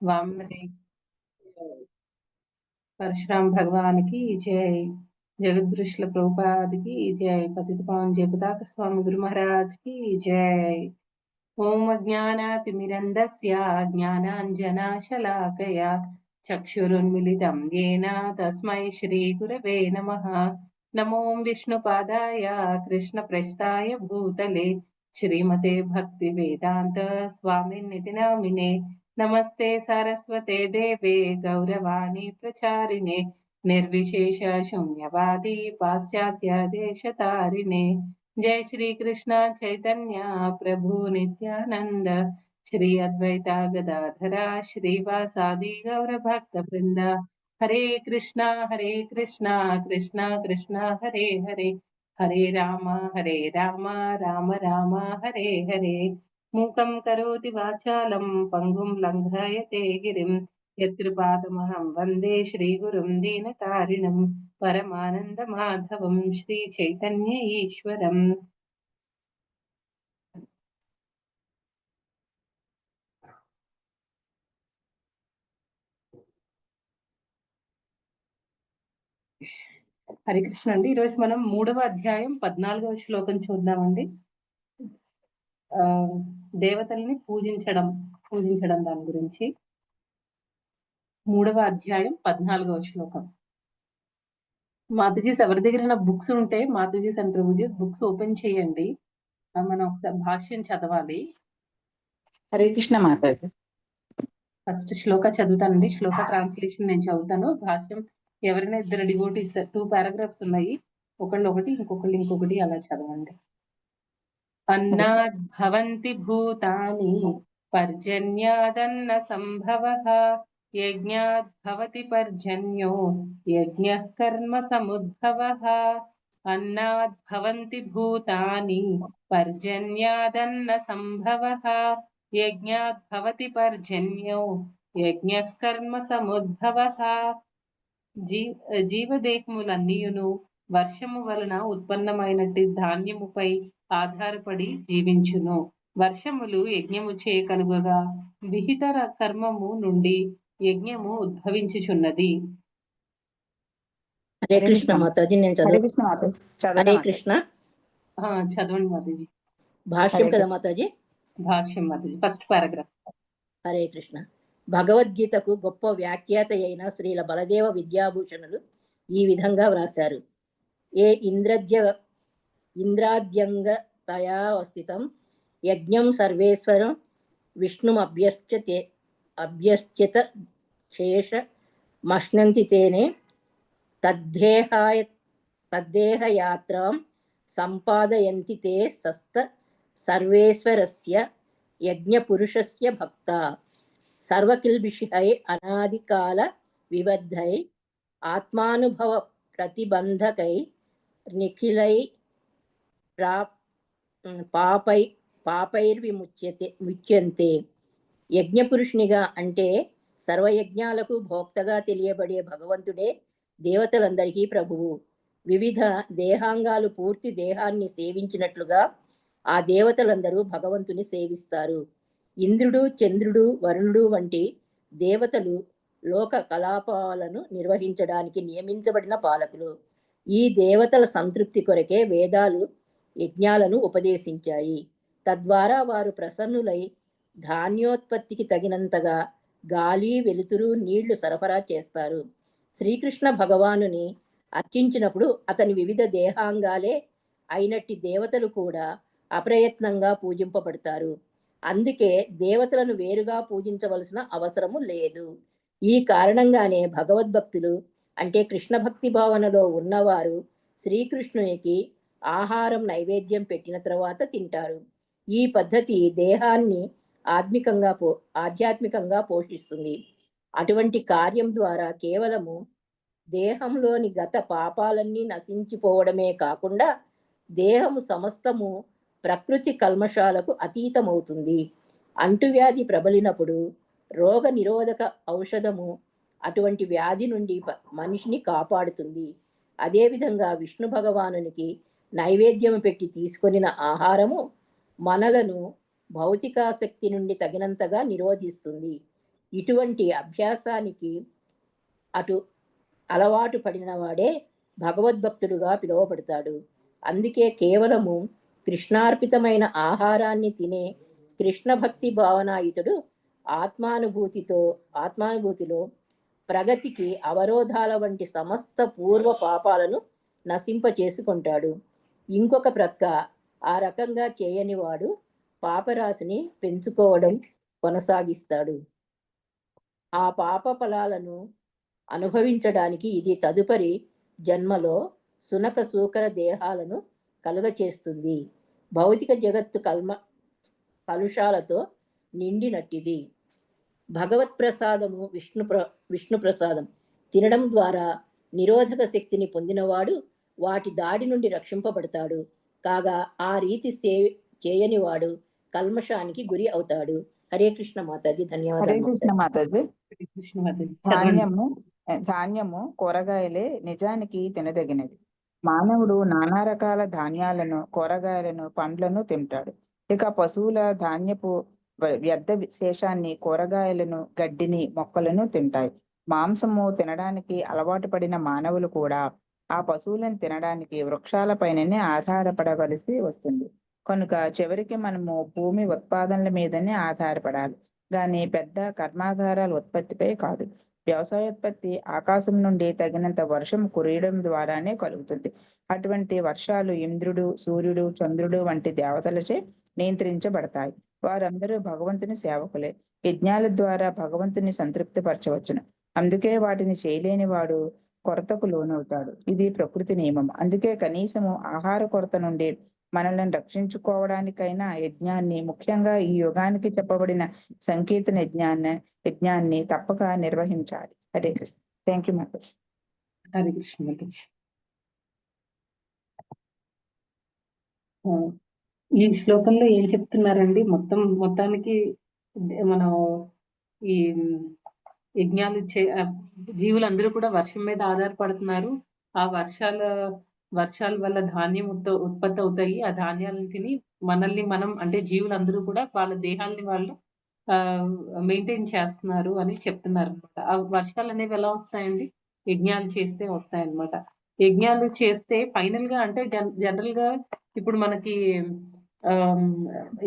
वामदेव परशुराम भगवान की जय। जगद्गुरु श्रील प्रभुपाद की जय। पतित पावन जयपताक स्वामी गुरु महाराज की जय। ओम अज्ञानातिमिरन्दस्य ज्ञानाञ्जनाशलाकया चक्षुरुन्मिलितं येन तस्मै श्रीगुरवे नमः। नमो विष्णुपादाय कृष्णप्रेष्ठाय भूतले श्रीमते भक्तिवेदान्त स्वामिनिति नामिने। नमस्ते सारस्वते देवे गौरवाणी प्रचारिणे निर्विशेष शून्यवादी पाश्चात्य देशतारिणे। जय श्री कृष्ण चैतन्य प्रभु नित्यानंद श्री अद्वैता गदाधरा श्रीवासादि गौर भक्त वृंद। हरे कृष्णा कृष्णा कृष्णा हरे हरे, हरे राम राम राम हरे हरे। मूकं करोति वाचालं पंगुं लङ्घयते गिरिं यत्कृपातमहं वन्दे श्रीगुरुं दीनतारिणं परमानन्दमाधवं श्रीचैतन्य ईश्वरम्। హరే కృష్ణ అండి. ఈరోజు మనం 3వ అధ్యాయం 14వ శ్లోకం చూద్దామండి. దేవతల్ని పూజించడం దాని గురించి. 3వ అధ్యాయం 14వ శ్లోకం. మాతాజీస్ ఎవరి దగ్గర బుక్స్ ఉంటే Matajis and prabhujis books open చేయండి. మనం ఒకసారి భాష్యం చదవాలి. హరే కృష్ణ మాతాజీ. ఫస్ట్ శ్లోక చదువుతానండి. శ్లోక ట్రాన్స్లేషన్ నేను చదువుతాను. భాష్యం ఎవరైనా ఇద్దరు డివోటీస్ 2 పారాగ్రాఫ్స్ ఉన్నాయి, ఒకటి ఇంకొకటి అలా చదవండి. అన్నాద్భవంతి భూతాని పర్జన్యాదన్న సంభవః యజ్ఞాద్భవతి పర్జన్యో యజ్ఞః కర్మ సముద్భవః. అన్నాద్భవంతి భూతాని పర్జన్యాదన్న సంభవః యజ్ఞాద్భవతి పర్జన్యో యజ్ఞః కర్మ సముద్భవః. జీవదేహములన్నీయును వర్షము వలన ఉత్పన్నమైనట్టి ధాన్యముపై ఆధారపడి జీవించును. వర్షములు యజ్ఞము చేయగలుగగా విహిత కర్మము నుండి యజ్ఞము ఉద్భవించుచున్నది. హరే కృష్ణ మాతాజీ. నేను హరే కృష్ణ చదవండి మాతాజీ. భాష్యం కదా మాతాజీ? భాష్యం మాతాజీ, ఫస్ట్ పారాగ్రాఫ్. హరే కృష్ణ. భగవద్గీతకు గొప్ప వ్యాఖ్యాత అయిన శ్రీల బలదేవ విద్యాభూషణులు ఈ విధంగా వ్రాశారు. ఏ ఇంద్రాద్యంగతయా స్థితం యజ్ఞం సర్వేశ్వరం విష్ణుం అభ్యస్యత శేష మష్నంతి తేనే తద్దేహయాత్రాం సంపాదయంతి తే సస్త సర్వేశ్వరస్య యజ్ఞపురుషస్య భక్త సర్వకిల్బిషై అనాదికాల విబద్ధై ఆత్మానుభవ ప్రతిబంధకై నిఖిలై పాపైర్విముచ్యంతే. యజ్ఞపురుషునిగా అంటే సర్వయజ్ఞాలకు భోక్తగా తెలియబడే భగవంతుడే దేవతలందరికీ ప్రభువు. వివిధ దేహాంగాలు పూర్తి దేహాన్ని సేవించినట్లుగా ఆ దేవతలందరూ భగవంతుని సేవిస్తారు. ఇంద్రుడు, చంద్రుడు, వరుణుడు వంటి దేవతలు లోక కలాపాలను నిర్వహించడానికి నియమించబడిన పాలకులు. ఈ దేవతల సంతృప్తి కొరకే వేదాలు యజ్ఞాలను ఉపదేశించాయి. తద్వారా వారు ప్రసన్నులై ధాన్యోత్పత్తికి తగినంతగా గాలి, వెలుతురు, నీళ్లు సరఫరా చేస్తారు. శ్రీకృష్ణ భగవానుని అర్చించినప్పుడు అతని వివిధ దేహాంగాలే అయినట్టి దేవతలు కూడా అప్రయత్నంగా పూజింపబడతారు. అందుకే దేవతలను వేరుగా పూజించవలసిన అవసరము లేదు. ఈ కారణంగానే భగవద్భక్తులు అంటే కృష్ణ భక్తి భావనలో ఉన్నవారు శ్రీకృష్ణునికి ఆహారం నైవేద్యం పెట్టిన తర్వాత తింటారు. ఈ పద్ధతి దేహాన్ని ఆధ్యాత్మికంగా పోషిస్తుంది. అటువంటి కార్యం ద్వారా కేవలము దేహంలోని గత పాపాలన్నీ నశించిపోవడమే కాకుండా దేహము సమస్తము ప్రకృతి కల్మషాలకు అతీతమవుతుంది. అంటువ్యాధి ప్రబలినప్పుడు రోగ నిరోధక ఔషధము అటువంటి వ్యాధి నుండి మనిషిని కాపాడుతుంది. అదేవిధంగా విష్ణు భగవానునికి నైవేద్యం పెట్టి తీసుకొనిన ఆహారము మనలను భౌతికాసక్తి నుండి తగినంతగా నిరోధిస్తుంది. ఇటువంటి అభ్యాసానికి అటు అలవాటు పడినవాడే భగవద్భక్తుడుగా పిలువబడతాడు. అందుకే కేవలము కృష్ణార్పితమైన ఆహారాన్ని తినే కృష్ణ భక్తి భావనాయుతుడు ఆత్మానుభూతిలో ప్రగతికి అవరోధాల వంటి సమస్త పూర్వ పాపాలను నశింపచేసుకుంటాడు. ఇంకొక ప్రక్క ఆ రకంగా చేయనివాడు పాపరాశిని పెంచుకోవడం కొనసాగిస్తాడు. ఆ పాప ఫలాలను అనుభవించడానికి ఇది తదుపరి జన్మలో సునక సూకర దేహాలను కలుగచేస్తుంది. భౌతిక జగత్తు కలుషాలతో నిండినట్టిది. భగవత్ ప్రసాదము విష్ణు ప్రసాదం తినడం ద్వారా నిరోధక శక్తిని పొందినవాడు వాటి దాడి నుండి రక్షింపబడతాడు. కాగా ఆ రీతి చేయనివాడు కల్మషానికి గురి అవుతాడు. హరే కృష్ణ మాతాజీ. హరే ధన్యవాదాలు. కృష్ణ మాతాజీ. కృష్ణ మాతాజీ చదవండి. ధాన్యము కూరగాయలే నిజానికి తినదగినవి. మానవుడు నానా రకాల ధాన్యాలను, కూరగాయలను, పండ్లను తింటాడు. ఇక పశువుల ధాన్యపు వ్యర్థ శేషాన్ని, కూరగాయలను, గడ్డిని, మొక్కలను తింటాయి. మాంసము తినడానికి అలవాటు పడిన మానవులు కూడా ఆ పశువులను తినడానికి వృక్షాలపైననే ఆధారపడవలసి వస్తుంది. కనుక చివరికి మనము భూమి ఉత్పాదనల మీదనే ఆధారపడాలి, కానీ పెద్ద కర్మాగారాల ఉత్పత్తిపై కాదు. వ్యవసాయోత్పత్తి ఆకాశం నుండి తగినంత వర్షం కురియడం ద్వారానే కలుగుతుంది. అటువంటి వర్షాలు ఇంద్రుడు, సూర్యుడు, చంద్రుడు వంటి దేవతలచే నియంత్రించబడతాయి. వారందరూ భగవంతుని సేవకులే. యజ్ఞాల ద్వారా భగవంతుని సంతృప్తి పరచవచ్చును. అందుకే వాటిని చేయలేని వాడు కొరతకు లోనవుతాడు. ఇది ప్రకృతి నియమం. అందుకే కనీసము ఆహార కొరత నుండి మనల్ని రక్షించుకోవడానికైనా యజ్ఞాన్ని, ముఖ్యంగా ఈ యుగానికి చెప్పబడిన సంకీర్తన యజ్ఞాన్ని తప్పక నిర్వహించాలి. హరే కృష్ణ. Thank you Mataji. హరే కృష్ణ మాతాజీ. ఈ శ్లోకంలో ఏం చెప్తున్నారండి? మొత్తానికి మనం ఈ యజ్ఞాలు జీవులందరూ కూడా వర్షం మీద ఆధారపడుతున్నారు. ఆ వర్షాల వల్ల ధాన్యం ఉత్పత్తి అవుతాయి. ఆ ధాన్యాలను తిని మనల్ని మనం, అంటే జీవులందరూ కూడా వాళ్ళ దేహాల్ని వాళ్ళు మెయింటైన్ చేస్తున్నారు అని చెప్తున్నారు అనమాట. ఆ వర్షాలు అనేవి ఎలా వస్తాయండి? యజ్ఞాలు చేస్తే వస్తాయన్నమాట. యజ్ఞాలు చేస్తే ఫైనల్ గా, అంటే జనరల్ గా ఇప్పుడు మనకి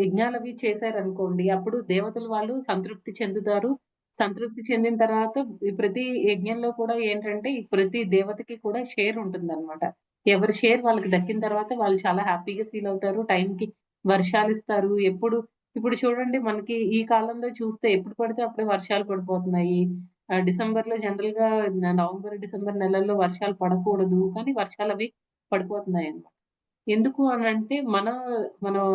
యజ్ఞాలు అవి చేశారనుకోండి, అప్పుడు దేవతలు వాళ్ళు సంతృప్తి చెందుతారు. సంతృప్తి చెందిన తర్వాత ప్రతి యజ్ఞంలో కూడా ఏంటంటే ప్రతి దేవతకి కూడా షేర్ ఉంటుందన్నమాట. ఎవరి షేర్ వాళ్ళకి దక్కిన తర్వాత వాళ్ళు చాలా హ్యాపీగా ఫీల్ అవుతారు. టైంకి వర్షాలు ఇస్తారు. ఇప్పుడు చూడండి, మనకి ఈ కాలంలో చూస్తే ఎప్పుడు పడితే అప్పుడే వర్షాలు పడిపోతున్నాయి. డిసెంబర్‌లో జనరల్‌గా నవంబర్, డిసెంబర్ నెలల్లో వర్షాలు పడకూడదు. కానీ వర్షాలు అవి పడిపోతున్నాయన్నమాట. ఎందుకు అనంటే మనం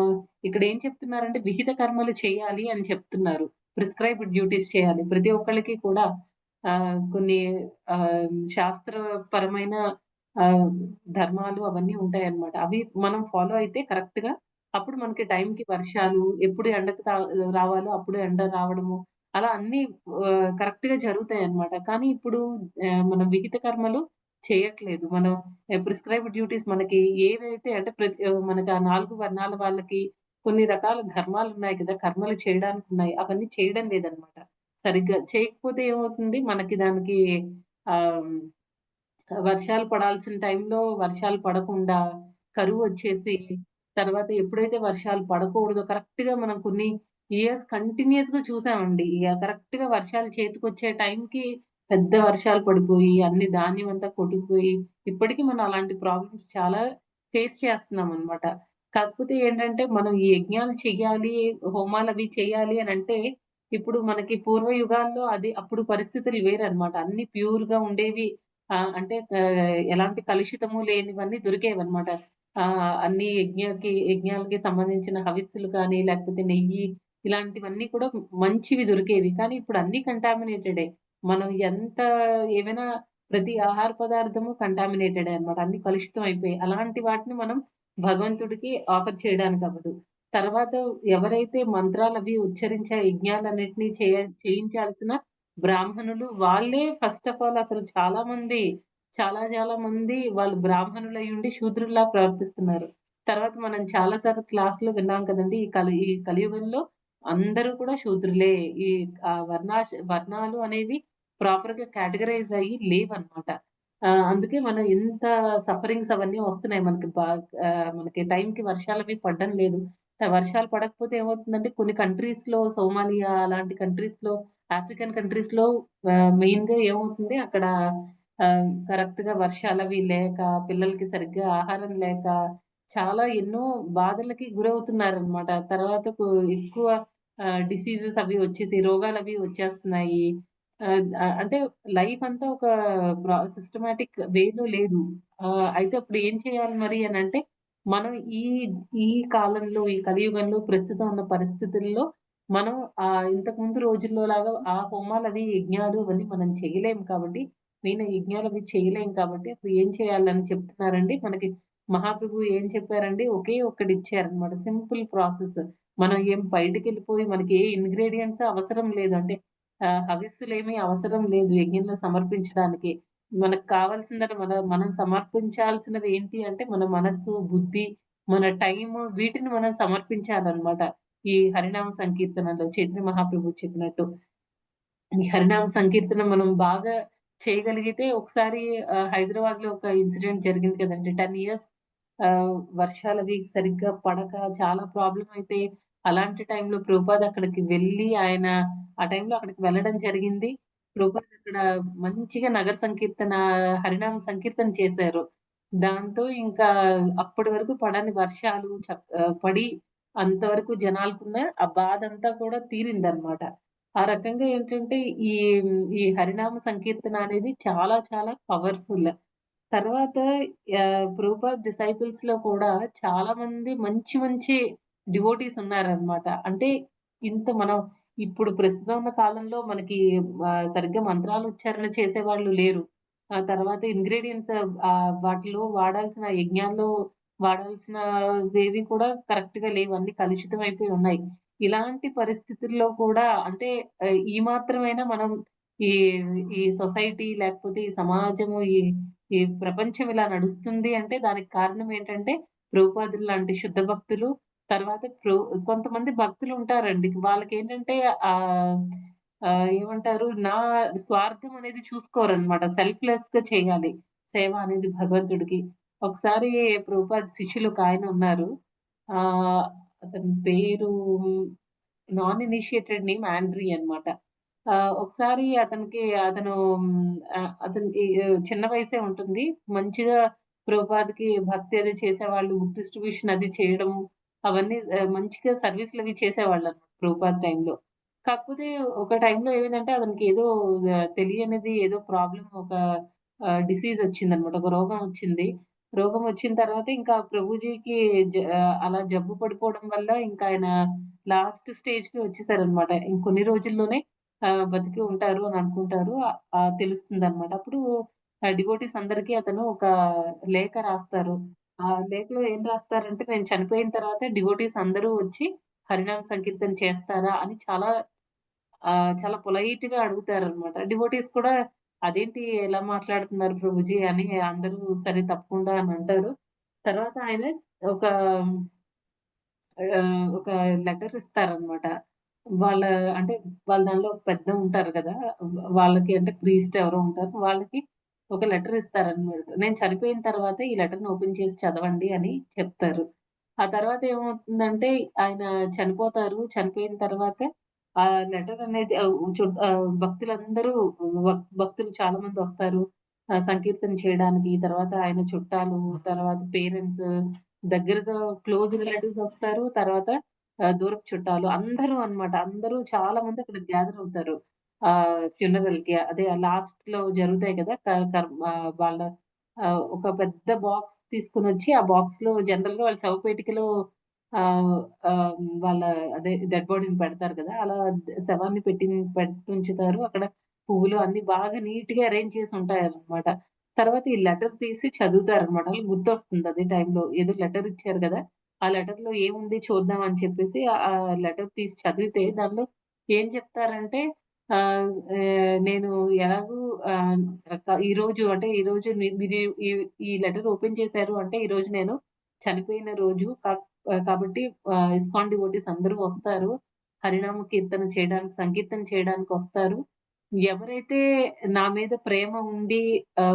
ఇక్కడ ఏం చెప్తున్నారంటే విహిత కర్మలు చేయాలి అని చెప్తున్నారు. ప్రిస్క్రైబ్డ్ డ్యూటీస్ చేయాలి. ప్రతి ఒక్కళ్ళకి కూడా కొన్ని శాస్త్రపరమైన ధర్మాలు అవన్నీ ఉంటాయన్నమాట. అవి మనం ఫాలో అయితే కరెక్ట్‌గా అప్పుడు మనకి టైంకి వర్షాలు, ఎప్పుడు ఎండకు రావాలో అప్పుడు ఎండ రావడము, అలా అన్నీ కరెక్ట్‌గా జరుగుతాయన్నమాట. కానీ ఇప్పుడు మనం విహిత కర్మలు చేయట్లేదు. మనం ప్రిస్క్రైబ్డ్ డ్యూటీస్ మనకి ఏవైతే, అంటే మనకి ఆ 4 వర్ణాల వాళ్ళకి కొన్ని రకాల ధర్మాలున్నాయి కదా! కర్మలు చేయడానికున్నాయి. అవన్నీ చేయడం లేదన్నమాట. సరిగ్గా చేయకపోతే ఏమవుతుంది? మనకి దానికి ఆహ్, వర్షాలు పడాల్సిన టైంలో వర్షాలు పడకుండా కరువొచ్చేసి, తర్వాత ఎప్పుడైతే వర్షాలు పడకూడదో కరెక్ట్‌గా మనం కొన్ని ఇయర్స్ కంటిన్యూయస్‌గా చూసామండి. కరెక్ట్‌గా వర్షాలు చేతికొచ్చే టైంకి పెద్ద వర్షాలు పడిపోయి, అన్ని ధాన్యం అంతా కొట్టుకుపోయి, ఇప్పటికి మనం అలాంటి ప్రాబ్లమ్స్ చాలా ఫేస్ చేస్తున్నామనమాట. కాకపోతే ఏంటంటే, మనం ఈ యజ్ఞాలు చెయ్యాలి, హోమాలవి చెయ్యాలి అనంటే, ఇప్పుడు మనకి పూర్వ యుగాల్లో అప్పుడు పరిస్థితులు వేరనమాట. అన్నీ ప్యూర్‌గా ఉండేవి. అంటే ఎలాంటి కలుషితము లేనివన్నీ దొరికేవన్నమాట. అన్ని యజ్ఞాలకి సంబంధించిన హవిస్సులు కానీ, లేకపోతే నెయ్యి, ఇలాంటివన్నీ కూడా మంచివి దొరికేవి. కానీ ఇప్పుడు అన్నీ కంటామినేటెడే. మనం ఏమైనా ప్రతి ఆహార పదార్థము కంటామినేటెడే అన్నమాట. అన్నీ కలుషితం అయిపోయాయి. అలాంటి వాటిని మనం భగవంతుడికి ఆఫర్ చేయడానికి అవ్వదు. తర్వాత ఎవరైతే మంత్రాలవి ఉచ్చరించే యజ్ఞాలన్నిటిని చేయించాల్సిన బ్రాహ్మణులు వాళ్ళే ఫస్ట్ ఆఫ్ ఆల్ అసలు చాలా మంది వాళ్ళు బ్రాహ్మణులయ్యుండి శూద్రుల్లా ప్రవర్తిస్తున్నారు. తర్వాత మనం చాలా సార్లు క్లాస్‌లో విన్నాం కదండీ! ఈ కలియుగంలో అందరూ కూడా శూద్రులే. ఈ వర్ణాలు అనేవి ప్రాపర్‌గా కేటగరైజ్ అయ్యి లేవన్నమాట. అందుకే మనం ఇంత సఫరింగ్స్ అవన్నీ వస్తున్నాయి. మనకి టైంకి వర్షాలవి పడడం లేదు. వర్షాలు పడకపోతే ఏమవుతుందంటే కొన్ని కంట్రీస్‌లో సోమాలియా అలాంటి కంట్రీస్‌లో, ఆఫ్రికన్ కంట్రీస్‌లో మెయిన్‌గా ఏమవుతుంది అక్కడ కరెక్ట్‌గా వర్షాలవి లేక, పిల్లలకి సరిగ్గా ఆహారం లేక చాలా ఎన్నో బాధలకి గురవుతున్నారనమాట. తర్వాత ఎక్కువ డిసీజెస్ అవి వచ్చేసి రోగాలవి వచ్చేస్తున్నాయి. అంటే లైఫ్ అంతా ఒక సిస్టమాటిక్ వేలో లేదు. అయితే అప్పుడు ఏం చేయాలి మరి అనంటే, మనం ఈ ఈ కాలంలో, ఈ కలియుగంలో ప్రస్తుతం ఉన్న పరిస్థితుల్లో మనం ఇంతకుముందు రోజుల్లో లాగా ఆ హోమాలవి, యజ్ఞాలు అవన్నీ మనం చేయలేము కాబట్టి, మెయిన్ యజ్ఞాలవి చేయలేం కాబట్టి, అప్పుడు ఏం చేయాలని చెప్తున్నారండి మనకి మహాప్రభువు ఏం చెప్పారండి? ఒకే ఒక్కటిచ్చారనమాట. Simple process. మనం ఏం బయటికెళ్ళిపోయి మనకి ఏ ఇంగ్రీడియెంట్స్ అవసరం లేదు. అంటే హవిస్సులేమి అవసరం లేదు యజ్ఞంలో సమర్పించడానికి. మనకు కావాల్సిందని మనం సమర్పించాల్సినవి ఏంటి అంటే మన మనస్సు, బుద్ధి, మన టైము వీటిని మనం సమర్పించాలనమాట. ఈ హరినామ సంకీర్తనలో చైతన్య మహాప్రభువు చెప్పినట్టు. ఈ హరినామ సంకీర్తన మనం బాగా చేయగలిగితే ఒకసారి హైదరాబాద్‌లో ఒక ఇన్సిడెంట్ జరిగింది కదండీ! 10 ఇయర్స్ వర్షాలవి సరిగ్గా పడక చాలా ప్రాబ్లమ్ అయితే, అలాంటి టైంలో ప్రభుపాద్ అక్కడికి వెళ్లి ఆయన ఆ టైంలో అక్కడికి వెళ్ళడం జరిగింది. ప్రభుపాద్ అక్కడ మంచిగా నగర సంకీర్తన, హరినామ సంకీర్తన చేశారు. దాంతో ఇంకా అప్పటి వరకు పడని వర్షాలు పడి అంతవరకు జనాలకున్న ఆ బాధంతా కూడా తీరిందనమాట. ఆ రకంగా ఏంటంటే ఈ ఈ హరినామ సంకీర్తన అనేది చాలా చాలా పవర్‌ఫుల్. తర్వాత ప్రభుపాద్ డిసైపుల్స్‌లో కూడా చాలా మంది మంచి మంచి డివోటీస్ ఉన్నారనమాట. అంటే మనం ఇప్పుడు ప్రస్తుతం ఉన్న కాలంలో మనకి సరిగ్గా మంత్రాలుచ్చారణ చేసేవాళ్ళు లేరు. ఆ తర్వాత ఇంగ్రీడియెంట్స్ వాటిలో వాడాల్సిన యజ్ఞాల్లో వాడాల్సినవేవి కూడా కరెక్ట్‌గా లేవు. అన్నీ కలుషితమైపోయి ఉన్నాయి. ఇలాంటి పరిస్థితుల్లో కూడా అంటే ఈ మాత్రమైనా మనం ఈ ఈ సొసైటీ లేకపోతే ఈ సమాజము ఈ ప్రపంచం ఇలా నడుస్తుంది అంటే దానికి కారణం ఏంటంటే ప్రభుపాదులు లాంటి శుద్ధ భక్తులు, తర్వాత కొంతమంది భక్తులుంటారండి. వాళ్ళకేంటంటే ఆహ్, ఏమంటారు స్వార్థం అనేది చూసుకోరనమాట. సెల్ఫ్‌లెస్‌గా చేయాలి సేవ అనేది భగవంతుడికి. ఒకసారి ప్రభుపాద్ శిష్యులు ఒకాయన ఉన్నారు. ఆహ్, అతని పేరు నాన్ ఇనిషియేటెడ్ నేమ్ ఆండ్రీ అన్నమాట. ఒకసారి అతనికి చిన్న వయసే ఉంటుంది. మంచిగా ప్రభుపాద్‌కి భక్తి అది చేసేవాళ్ళు. బుక్ డిస్ట్రిబ్యూషన్ అది చేయడం అవన్నీ మంచిగా సర్వీస్‌లవి చేసేవాళ్ళన్నమాట ప్రభుపాద్ టైంలో. కాకపోతే ఒక టైంలో ఏమైందంటే అతనికి ఏదో తెలియనిది ఏదో ప్రాబ్లమ్ ఒక డిసీజ్ వచ్చిందన్నమాట. ఒక రోగం వచ్చింది. రోగం వచ్చిన తర్వాత ఇంకా ప్రభుజీకి అలా జబ్బు పడిపోవడం వల్ల ఇంకా ఆయన లాస్ట్ స్టేజ్‌కి వచ్చేసారనమాట. ఇంకొన్ని రోజుల్లోనే బతికి ఉంటారు అని అనుకుంటారు. తెలుస్తుందనమాట. అప్పుడు డివోటీస్ అందరికి అతను ఒక లేఖ రాస్తారు. ఆ లేఖలో ఏం రాస్తారంటే, నేను చనిపోయిన తర్వాత డివోటీస్ అందరూ వచ్చి హరినామ సంకీర్తన చేస్తారా అని చాలా పొలైట్‌గా అడుగుతారనమాట. డివోటీస్ కూడా అదేంటి ఎలా మాట్లాడుతున్నారు ప్రభుజీ అని అందరూ సరే తప్పకుండా అని అంటారు. తర్వాత ఆయన ఒక ఒక లెటర్ ఇస్తారనమాట. వాళ్ళ అంటే వాళ్ళ దానిలో పెద్ద ఉంటారు గదా! వాళ్ళకి అంటే ప్రీస్ట్ ఎవరో ఉంటారు. వాళ్ళకి ఒక లెటర్ ఇస్తారనమాట. నేను చనిపోయిన తర్వాత ఈ లెటర్‌ని ఓపెన్ చేసి చదవండి అని చెప్తారు. ఆ తర్వాత ఏమవుతుందంటే ఆయన చనిపోతారు. చనిపోయిన తర్వాత ఆ లెటర్ అనేది భక్తులందరూ భక్తులు చాలా మందొస్తారు. సంకీర్తన చేయడానికి. తర్వాత ఆయన చుట్టాలు, తర్వాత పేరెంట్స్ దగ్గరగా క్లోజ్ రిలేటివ్స్ ఒస్తారు. తర్వాత దూరపు చుట్టాలు అందరూ అన్నమాట. అందరూ చాలా మంది అక్కడ గ్యాదర్ అవుతారు. ఫ్యూనరల్‌కి అదే లాస్ట్‌లో జరుగుతాయి కదా! క కర్ వాళ్ళ ఒక పెద్ద బాక్స్ తీసుకొనొచ్చి ఆ బాక్స్‌లో జనరల్‌గా వాళ్ళ శవపేటికలో ఆహ్, ఆహ్, వాళ్ళ అదే డెడ్ బాడీని పెడతారు కదా! అలా శవాన్ని పెట్టుంచుతారు. అక్కడ పువ్వులు అన్నీ బాగా నీట్‌గా అరేంజ్ చేసి ఉంటాయన్నమాట. తర్వాత ఈ లెటర్ తీసి చదువుతారనమాట. ఆళ్ళకి గుర్తొస్తుంది అదే టైంలో. ఏదో లెటర్ ఇచ్చారు గదా! ఆ లెటర్‌లో ఏముంది చూద్దాం అని చెప్పేసి ఆ లెటర్ తీసి చదివితే దానిలో ఏం చెప్తారంటే ఆహ్, నేను ఎలాగూ ఆహ్, ఈరోజు అంటే ఈరోజు మీరు ఈ ఈ లెటర్ ఓపెన్ చేశారు అంటే ఈరోజు నేను చనిపోయిన రోజు కాబట్టి ఇస్కాన్ డివోటీస్ అందరూ వస్తారు. హరినామ కీర్తన చేయడానికి, సంకీర్తన చేయడానికొస్తారు. ఎవరైతే నా మీద ప్రేమ ఉండి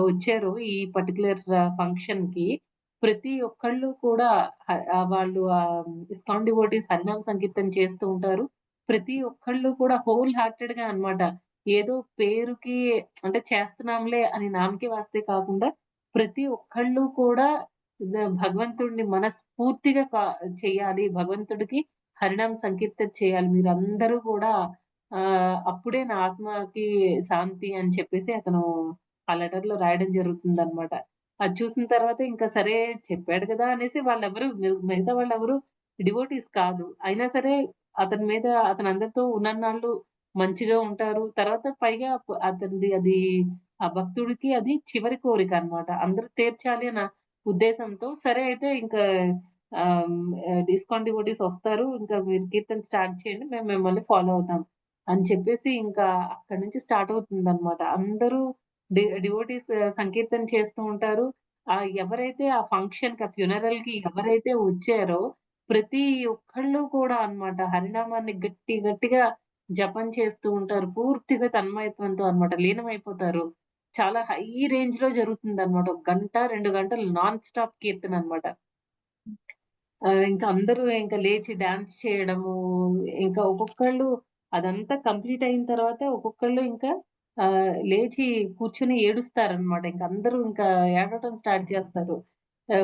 వచ్చారో ఈ పర్టిక్యులర్ ఫంక్షన్‌కి ప్రతి ఒక్కళ్ళు కూడా వాళ్ళు ఇస్కాన్ డివోటీస్ హరినామ సంకీర్తన చేస్తూ ఉంటారు. ప్రతి ఒక్కళ్ళు కూడా హోల్ హార్టెడ్‌గా అన్నమాట. ఏదో పేరుకి అంటే చేస్తున్నాంలే అని నామకే వాస్తే కాకుండా ప్రతి ఒక్కళ్ళు కూడా భగవంతుడిని మనస్ఫూర్తిగా చెయ్యాలి. భగవంతుడికి హరినామ సంకీర్తన చేయాలి. మీరందరూ కూడా అప్పుడే నా ఆత్మకి శాంతి అని చెప్పేసి అతను ఆ లెటర్‌లో రాయడం జరుగుతుందనమాట. అది చూసిన తర్వాత ఇంకా సరే చెప్పాడు కదా! అనేసి వాళ్ళెవరు మిగతా వాళ్ళెవరు డివోటీస్ కాదు. అయినా సరే అతని మీద అతనందరితో ఉన్నన్నాళ్ళు మంచిగా ఉంటారు. తర్వాత పైగా అతనిది అది ఆ భక్తుడికి అది చివరి కోరికనమాట. అందరూ తీర్చాలి అన్న ఉద్దేశంతో సరే అయితే ఇంకా ఇస్కాన్ డివోటీస్ వస్తారు. ఇంకా మీరు కీర్తన స్టార్ట్ చేయండి. మేము మిమ్మల్ని ఫాలో అవుతాం. అని చెప్పేసి ఇంకా అక్కడి నుంచి స్టార్ట్ అవుతుందనమాట. అందరూ డివోటీస్ సంకీర్తన చేస్తూ ఉంటారు. ఎవరైతే ఆ ఫంక్షన్‌కి, ఆ ఫ్యూనరల్‌కి ఎవరైతే వచ్చారో ప్రతి ఒక్కళ్ళు కూడా అన్నమాట హరినామాన్ని గట్టి గట్టిగా జపం చేస్తూ ఉంటారు. పూర్తిగా తన్మయత్వంతో అన్నమాట లీనమైపోతారు. చాలా హై రేంజ్‌లో జరుగుతుందన్నమాట. ఒక గంట, 2 గంటలు నాన్ స్టాప్ కీర్తన అన్నమాట. ఇంకా అందరూ ఇంక లేచి డాన్స్ చేయడము, ఇంకా ఒక్కొక్కళ్ళు అదంతా కంప్లీట్ అయిన తర్వాత ఒక్కొక్కళ్ళు ఇంకా లేచి కూర్చొని ఏడుస్తారనమాట. ఇంక అందరూ ఇంకా ఏడవటం స్టార్ట్ చేస్తారు.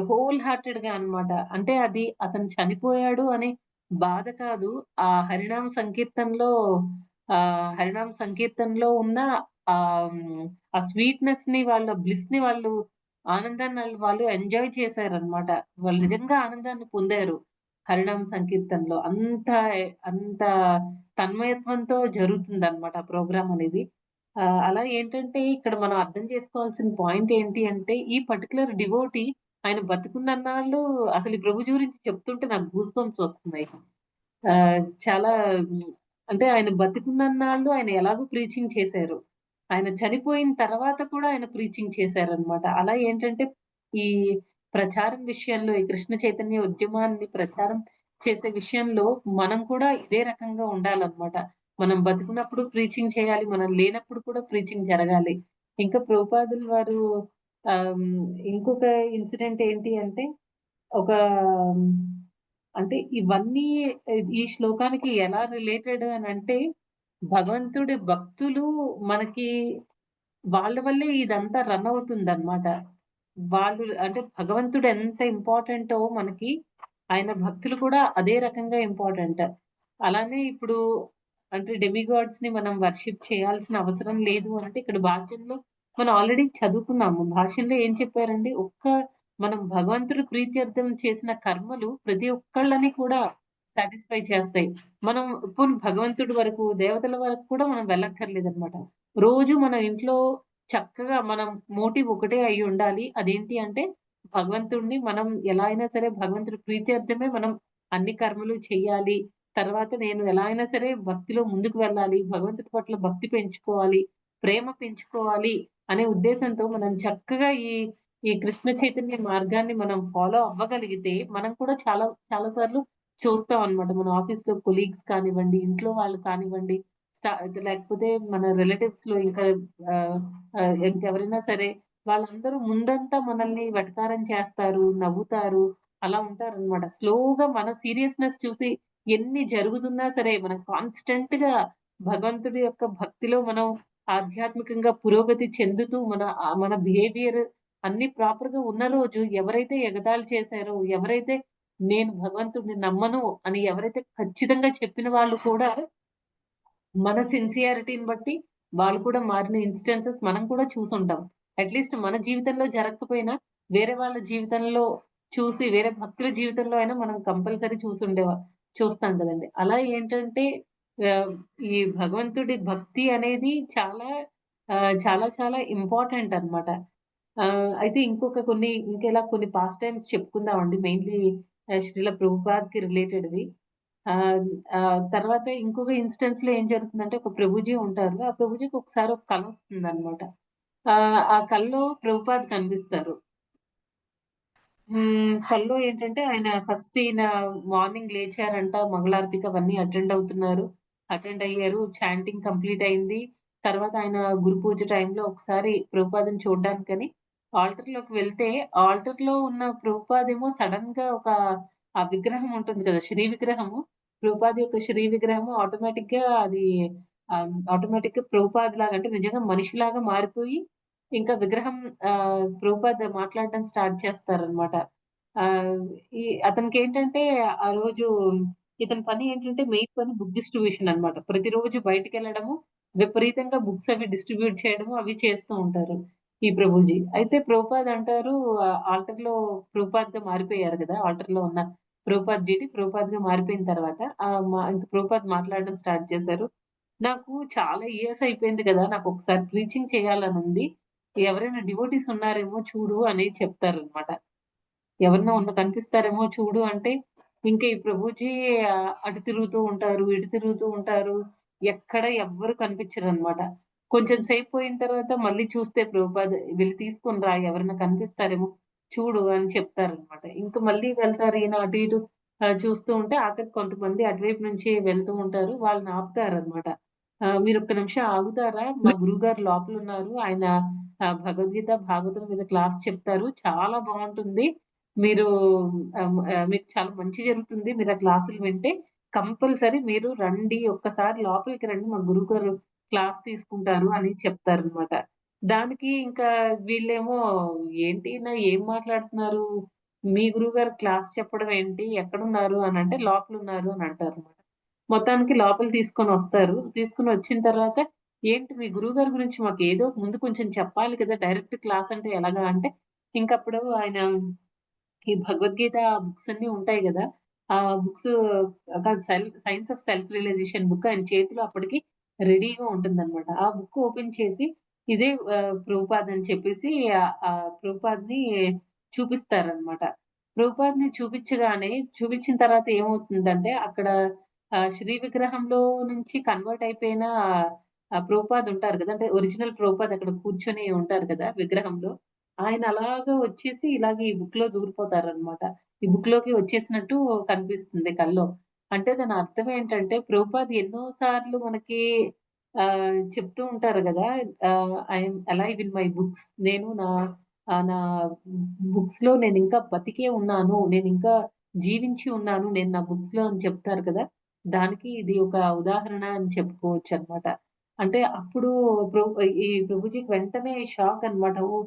హోల్ హార్టెడ్‌గా అన్నమాట. అంటే అది అతను చనిపోయాడు అనే బాధ కాదు. ఆ హరినామ సంకీర్తనలో హరినామ సంకీర్తనలో ఉన్న ఆ స్వీట్‌నెస్‌ని బ్లిస్‌ని ఆనందాన్ని వాళ్ళు ఎంజాయ్ చేశారనమాట. వాళ్ళు నిజంగా ఆనందాన్ని పొందారు. హరినామ సంకీర్తనలో. అంత తన్మయత్వంతో జరుగుతుందనమాట ఆ ప్రోగ్రామ్ అనేది. అలా ఏంటంటే ఇక్కడ మనం అర్థం చేసుకోవాల్సిన పాయింట్ ఏంటి అంటే, ఈ పర్టిక్యులర్ డివోటీ ఆయన బతికున్నన్నాళ్ళు అసలు ఈ ప్రభు గురించి చెప్తుంటే నాకు గూస్ బంప్స్ వస్తున్నాయి. చాలా అంటే ఆయన బతికున్నన్నాళ్ళు ఆయన ఎలాగో ప్రీచింగ్ చేశారు. ఆయన చనిపోయిన తర్వాత కూడా ఆయన ప్రీచింగ్ చేశారనమాట. అలా ఏంటంటే ఈ ప్రచారం విషయంలో ఈ కృష్ణ చైతన్య ఉద్యమాన్ని ప్రచారం చేసే విషయంలో మనం కూడా ఇదే రకంగా ఉండాలనమాట. మనం బతికున్నప్పుడు ప్రీచింగ్ చేయాలి. మనం లేనప్పుడు కూడా ప్రీచింగ్ జరగాలి. ఇంకా ప్రభుపాదులు వారు ఇంకొక ఇన్సిడెంట్ ఏంటి అంటే ఒక అంటే ఇవన్నీ ఈ శ్లోకానికి ఎలా రిలేటెడ్ అనంటే భగవంతుడి భక్తులు మనకి వాళ్ళ వల్లే ఇదంతా రన్ అవుతుందన్నమాట. వాళ్ళు అంటే భగవంతుడు ఎంత ఇంపార్టెంటో మనకి ఆయన భక్తులు కూడా అదే రకంగా ఇంపార్టెంట్. అలానే ఇప్పుడు అంటే డెమిగాడ్స్‌ని మనం వర్షిప్ చేయాల్సిన అవసరం లేదు అంటే ఇక్కడ భాష్యంలో మనం ఆల్రెడీ చదువుకున్నాము. భాష్యంలో ఏం చెప్పారండి? మనం భగవంతుడి ప్రీత్యర్థం చేసిన కర్మలు ప్రతి ఒక్కళ్ళని కూడా సాటిస్ఫై చేస్తాయి. మనం పోనీ భగవంతుడి వరకు, దేవతల వరకు కూడా మనం వెళ్ళక్కర్లేదన్నమాట. రోజు మన ఇంట్లో చక్కగా మనం మోటివ్ ఒకటే అయ్యుండాలి. అదేంటి అంటే భగవంతుడిని మనం ఎలా అయినా సరే భగవంతుడి ప్రీత్యర్థమే మనం అన్ని కర్మలు చెయ్యాలి. తర్వాత నేను ఎలా అయినా సరే భక్తిలో ముందుకు వెళ్ళాలి. భగవంతుడి పట్ల భక్తి పెంచుకోవాలి. ప్రేమ పెంచుకోవాలి అనే ఉద్దేశంతో మనం చక్కగా ఈ కృష్ణ చైతన్య మార్గాన్ని మనం ఫాలో అవ్వగలిగితే మనం కూడా చాలా చాలా సార్లు చూస్తాం అన్నమాట. మన ఆఫీస్‌లో కొలీగ్స్ కానివ్వండి, ఇంట్లో వాళ్ళు కానివ్వండి, స్టా లేకపోతే మన రిలేటివ్స్‌లో ఇంకా ఆహ్, ఇంకెవరైనా సరే వాళ్ళందరూ ముందంతా మనల్ని వెటకారం చేస్తారు, నవ్వుతారు. అలా ఉంటారనమాట. స్లోగా మన సీరియస్‌నెస్ చూసి ఎన్ని జరుగుతున్నా సరే మనం కాన్స్టెంట్‌గా భగవంతుడి యొక్క భక్తిలో మనం ఆధ్యాత్మికంగా పురోగతి చెందుతూ మన బిహేవియర్ అన్నీ ప్రాపర్‌గా ఉన్న రోజు ఎవరైతే ఎగతాళి చేశారో, ఎవరైతే నేను భగవంతుడిని నమ్మను అని ఎవరైతే ఖచ్చితంగా చెప్పిన వాళ్ళు కూడా మన సిన్సియారిటీని బట్టి వాళ్ళు కూడా మారిన ఇన్‌స్టెన్సెస్ మనం కూడా చూసుంటాం. అట్‌లీస్ట్ మన జీవితంలో జరగకపోయినా వేరే వాళ్ళ జీవితంలో చూసి వేరే భక్తుల జీవితంలో అయినా మనం కంపల్సరీ చూస్తాం కదండీ. అలా ఏంటంటే ఆహ్, ఈ భగవంతుడి భక్తి అనేది చాలా చాలా ఇంపార్టెంట్ అన్నమాట. అయితే ఇంకెలా కొన్ని పాస్ట్ టైమ్స్ చెప్పుకుందామండి. మెయిన్‌లీ శ్రీల ప్రభుపాద్‌కి రిలేటెడ్‌వి. ఆహ్, తర్వాత ఇంకొక ఇన్‌స్టెన్స్‌లో ఏం జరుగుతుందంటే ఒక ప్రభుజీ ఉంటారు. ఆ ప్రభుజీకి ఒకసారి ఒక కలొస్తుందనమాట. ఆ కలలో ప్రభుపాద్ కనిపిస్తారు. కల్లో ఏంటంటే ఆయన ఫస్ట్ ఈయన మార్నింగ్ లేచారంట. మంగళారతికి అవన్నీ అటెండ్ అవుతున్నారు. అటెండ్ అయ్యారు. చాంటింగ్ కంప్లీట్ అయింది. తర్వాత ఆయన గురు పూజ టైంలో ఒకసారి ప్రభుపాదని చూడ్డానికని ఆల్టర్‌లోకి వెళ్తే, ఆల్టర్‌లో ఉన్న ప్రభుపాదేమో సడెన్‌గా ఆ విగ్రహం ఉంటుంది కదా! శ్రీ విగ్రహము. ప్రభుపాద యొక్క శ్రీ విగ్రహము ఆటోమేటిక్‌గా ప్రభుపాదలాగా అంటే నిజంగా మనిషిలాగా మారిపోయి ఇంకా విగ్రహం ప్రభుపాద మాట్లాడడం స్టార్ట్ చేస్తారనమాట. ఆహ్, అతనికేంటంటే ఆ రోజు ఇతని పని ఏంటంటే మెయిన్ పని బుక్ డిస్ట్రిబ్యూషన్ అన్నమాట. ప్రతిరోజు బయటికెళ్ళడము, విపరీతంగా బుక్స్ అవి డిస్ట్రిబ్యూట్ చేయడము అవి చేస్తూ ఉంటారు ఈ ప్రభుజీ. అయితే ప్రభుపాద్ అంటారు ఆల్టర్‌లో ప్రభుపాద్‌గా మారిపోయారు గదా! ఆల్టర్‌లో ఉన్న ప్రభుపాద్ జీటి ప్రభుపాద్‌గా మారిపోయిన తర్వాత ఇంక ప్రభుపాద్ మాట్లాడడం స్టార్ట్ చేశారు. నాకు చాలా ఇయర్స్ అయిపోయింది గదా! నాకొకసారి ప్రీచింగ్ చేయాలనుంది. ఎవరైనా డివోటీస్ ఉన్నారేమో చూడు అని చెప్తారనమాట. ఎవరైనా కనిపిస్తారేమో చూడు అంటే, ఇంక ఈ ప్రభుజీ అటు తిరుగుతూ ఉంటారు, ఇటు తిరుగుతూ ఉంటారు. ఎక్కడ ఎవ్వరు కనిపించరనమాట. కొంచెం సేపు పోయిన తర్వాత మళ్ళీ చూస్తే ప్రభుపాద్ "వెళ్లి తీసుకొని రా ఎవరైనా కనిపిస్తారేమో చూడు" అని చెప్తారనమాట. ఇంక మళ్ళీ వెళ్తారు ఈయన అటు ఇటు చూస్తూ ఉంటే ఆఖరికి కొంతమంది అటువైపు నుంచి వెళ్తూ ఉంటారు. వాళ్ళని ఆపుతారనమాట. "మీరొక్క నిమిషం ఆగుతారా? మా గురువుగారు లోపలున్నారు. ఆయన భగవద్గీత, భాగవతం మీద క్లాస్ చెప్తారు. చాలా బావుంటుంది. మీరు మీకు చాలా మంచి జరుగుతుంది. మీరు ఆ క్లాసులు వింటే. కంపల్సరీ మీరు రండి. ఒక్కసారి లోపలికి రండి. మా గురువుగారు క్లాస్ తీసుకుంటారు అని చెప్తారనమాట. దానికి ఇంకా వీళ్ళేమో ఏంటి ఈయన ఏం మాట్లాడుతున్నారు? మీ గురువుగారు క్లాస్ చెప్పడం ఏంటి? ఎక్కడున్నారు? అనంటే లోపలున్నారు అని అంటారనమాట. మొత్తానికి లోపల తీసుకొనొస్తారు. తీసుకొనొచ్చిన తర్వాత ఏంటి మీ గురువుగారి గురించి మాకేదో ముందు కొంచెం చెప్పాలి కదా! డైరెక్ట్ క్లాస్ అంటే ఎలాగా? అంటే ఇంకప్పుడు ఆయన ఈ భగవద్గీత బుక్స్ అన్నీ ఉంటాయి గదా! ఆ బుక్స్ కాదు science of self realisation book ఆయన చేతిలో అప్పటికి రెడీగా ఉంటుందన్నమాట. ఆ బుక్ ఓపెన్ చేసి ఇదే ప్రభుపాద్ అని చెప్పేసి ప్రభుపాద్‌ని చూపిస్తారన్నమాట. ప్రభుపాద్‌ని చూపించిన తర్వాత ఏమవుతుందంటే అక్కడ శ్రీ విగ్రహంలో నుంచి కన్వర్ట్ అయిపోయిన ప్రభుపాద్ ఉంటారు కదా! అంటే ఒరిజినల్ ప్రభుపాద్ అక్కడ కూర్చొని ఉంటారు కదా! విగ్రహంలో. ఆయన అలాగా వచ్చేసి ఇలాగ ఈ బుక్‌లో దూరిపోతారనమాట. ఈ బుక్‌లోకి వచ్చేసినట్టు కనిపిస్తుంది కల్లో. అంటే దాని అర్థం ఏంటంటే ప్రభుపాద్ ఎన్నో సార్లు మనకి చెప్తూ ఉంటారు గదా! I am alive in my books. నేను నా బుక్స్‌లో నేనింకా బతికే ఉన్నాను. నేనింకా జీవించి ఉన్నాను. నేను నా బుక్స్‌లో అని చెప్తారు కదా! దానికి ఇది ఒక ఉదాహరణ అని చెప్పుకోవచ్చనమాట. అంటే అప్పుడు ఈ ప్రభుజీకి వెంటనే షాక్ అన్నమాట. ఓహ్!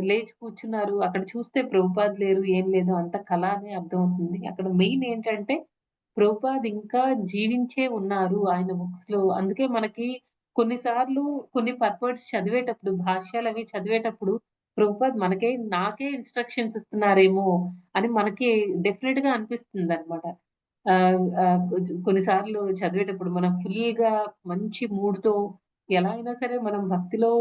లేచి కూర్చున్నారు. అక్కడ చూస్తే ప్రభుపాద్ లేరు, ఏం లేదు. అంతా కల అని అర్థమవుతుంది. అక్కడ మెయిన్ ఏంటంటే ప్రభుపాద్ ఇంకా జీవించే ఉన్నారు ఆయన బుక్స్‌లో. అందుకే మనకి కొన్ని సార్లు కొన్ని పర్వర్డ్స్ చదివేటప్పుడు, భాష్యాలవి చదివేటప్పుడు ప్రభుపాద్ నాకే ఇన్‌స్ట్రక్షన్స్ ఇస్తున్నారేమో అని మనకి డెఫినిట్‌గా అనిపిస్తుందన్నమాట. కొన్ని సార్లు చదివేటప్పుడు మనం ఫుల్‌గా మంచి మూడ్‌తో ఎలా అయినా సరే మనం భక్తిలో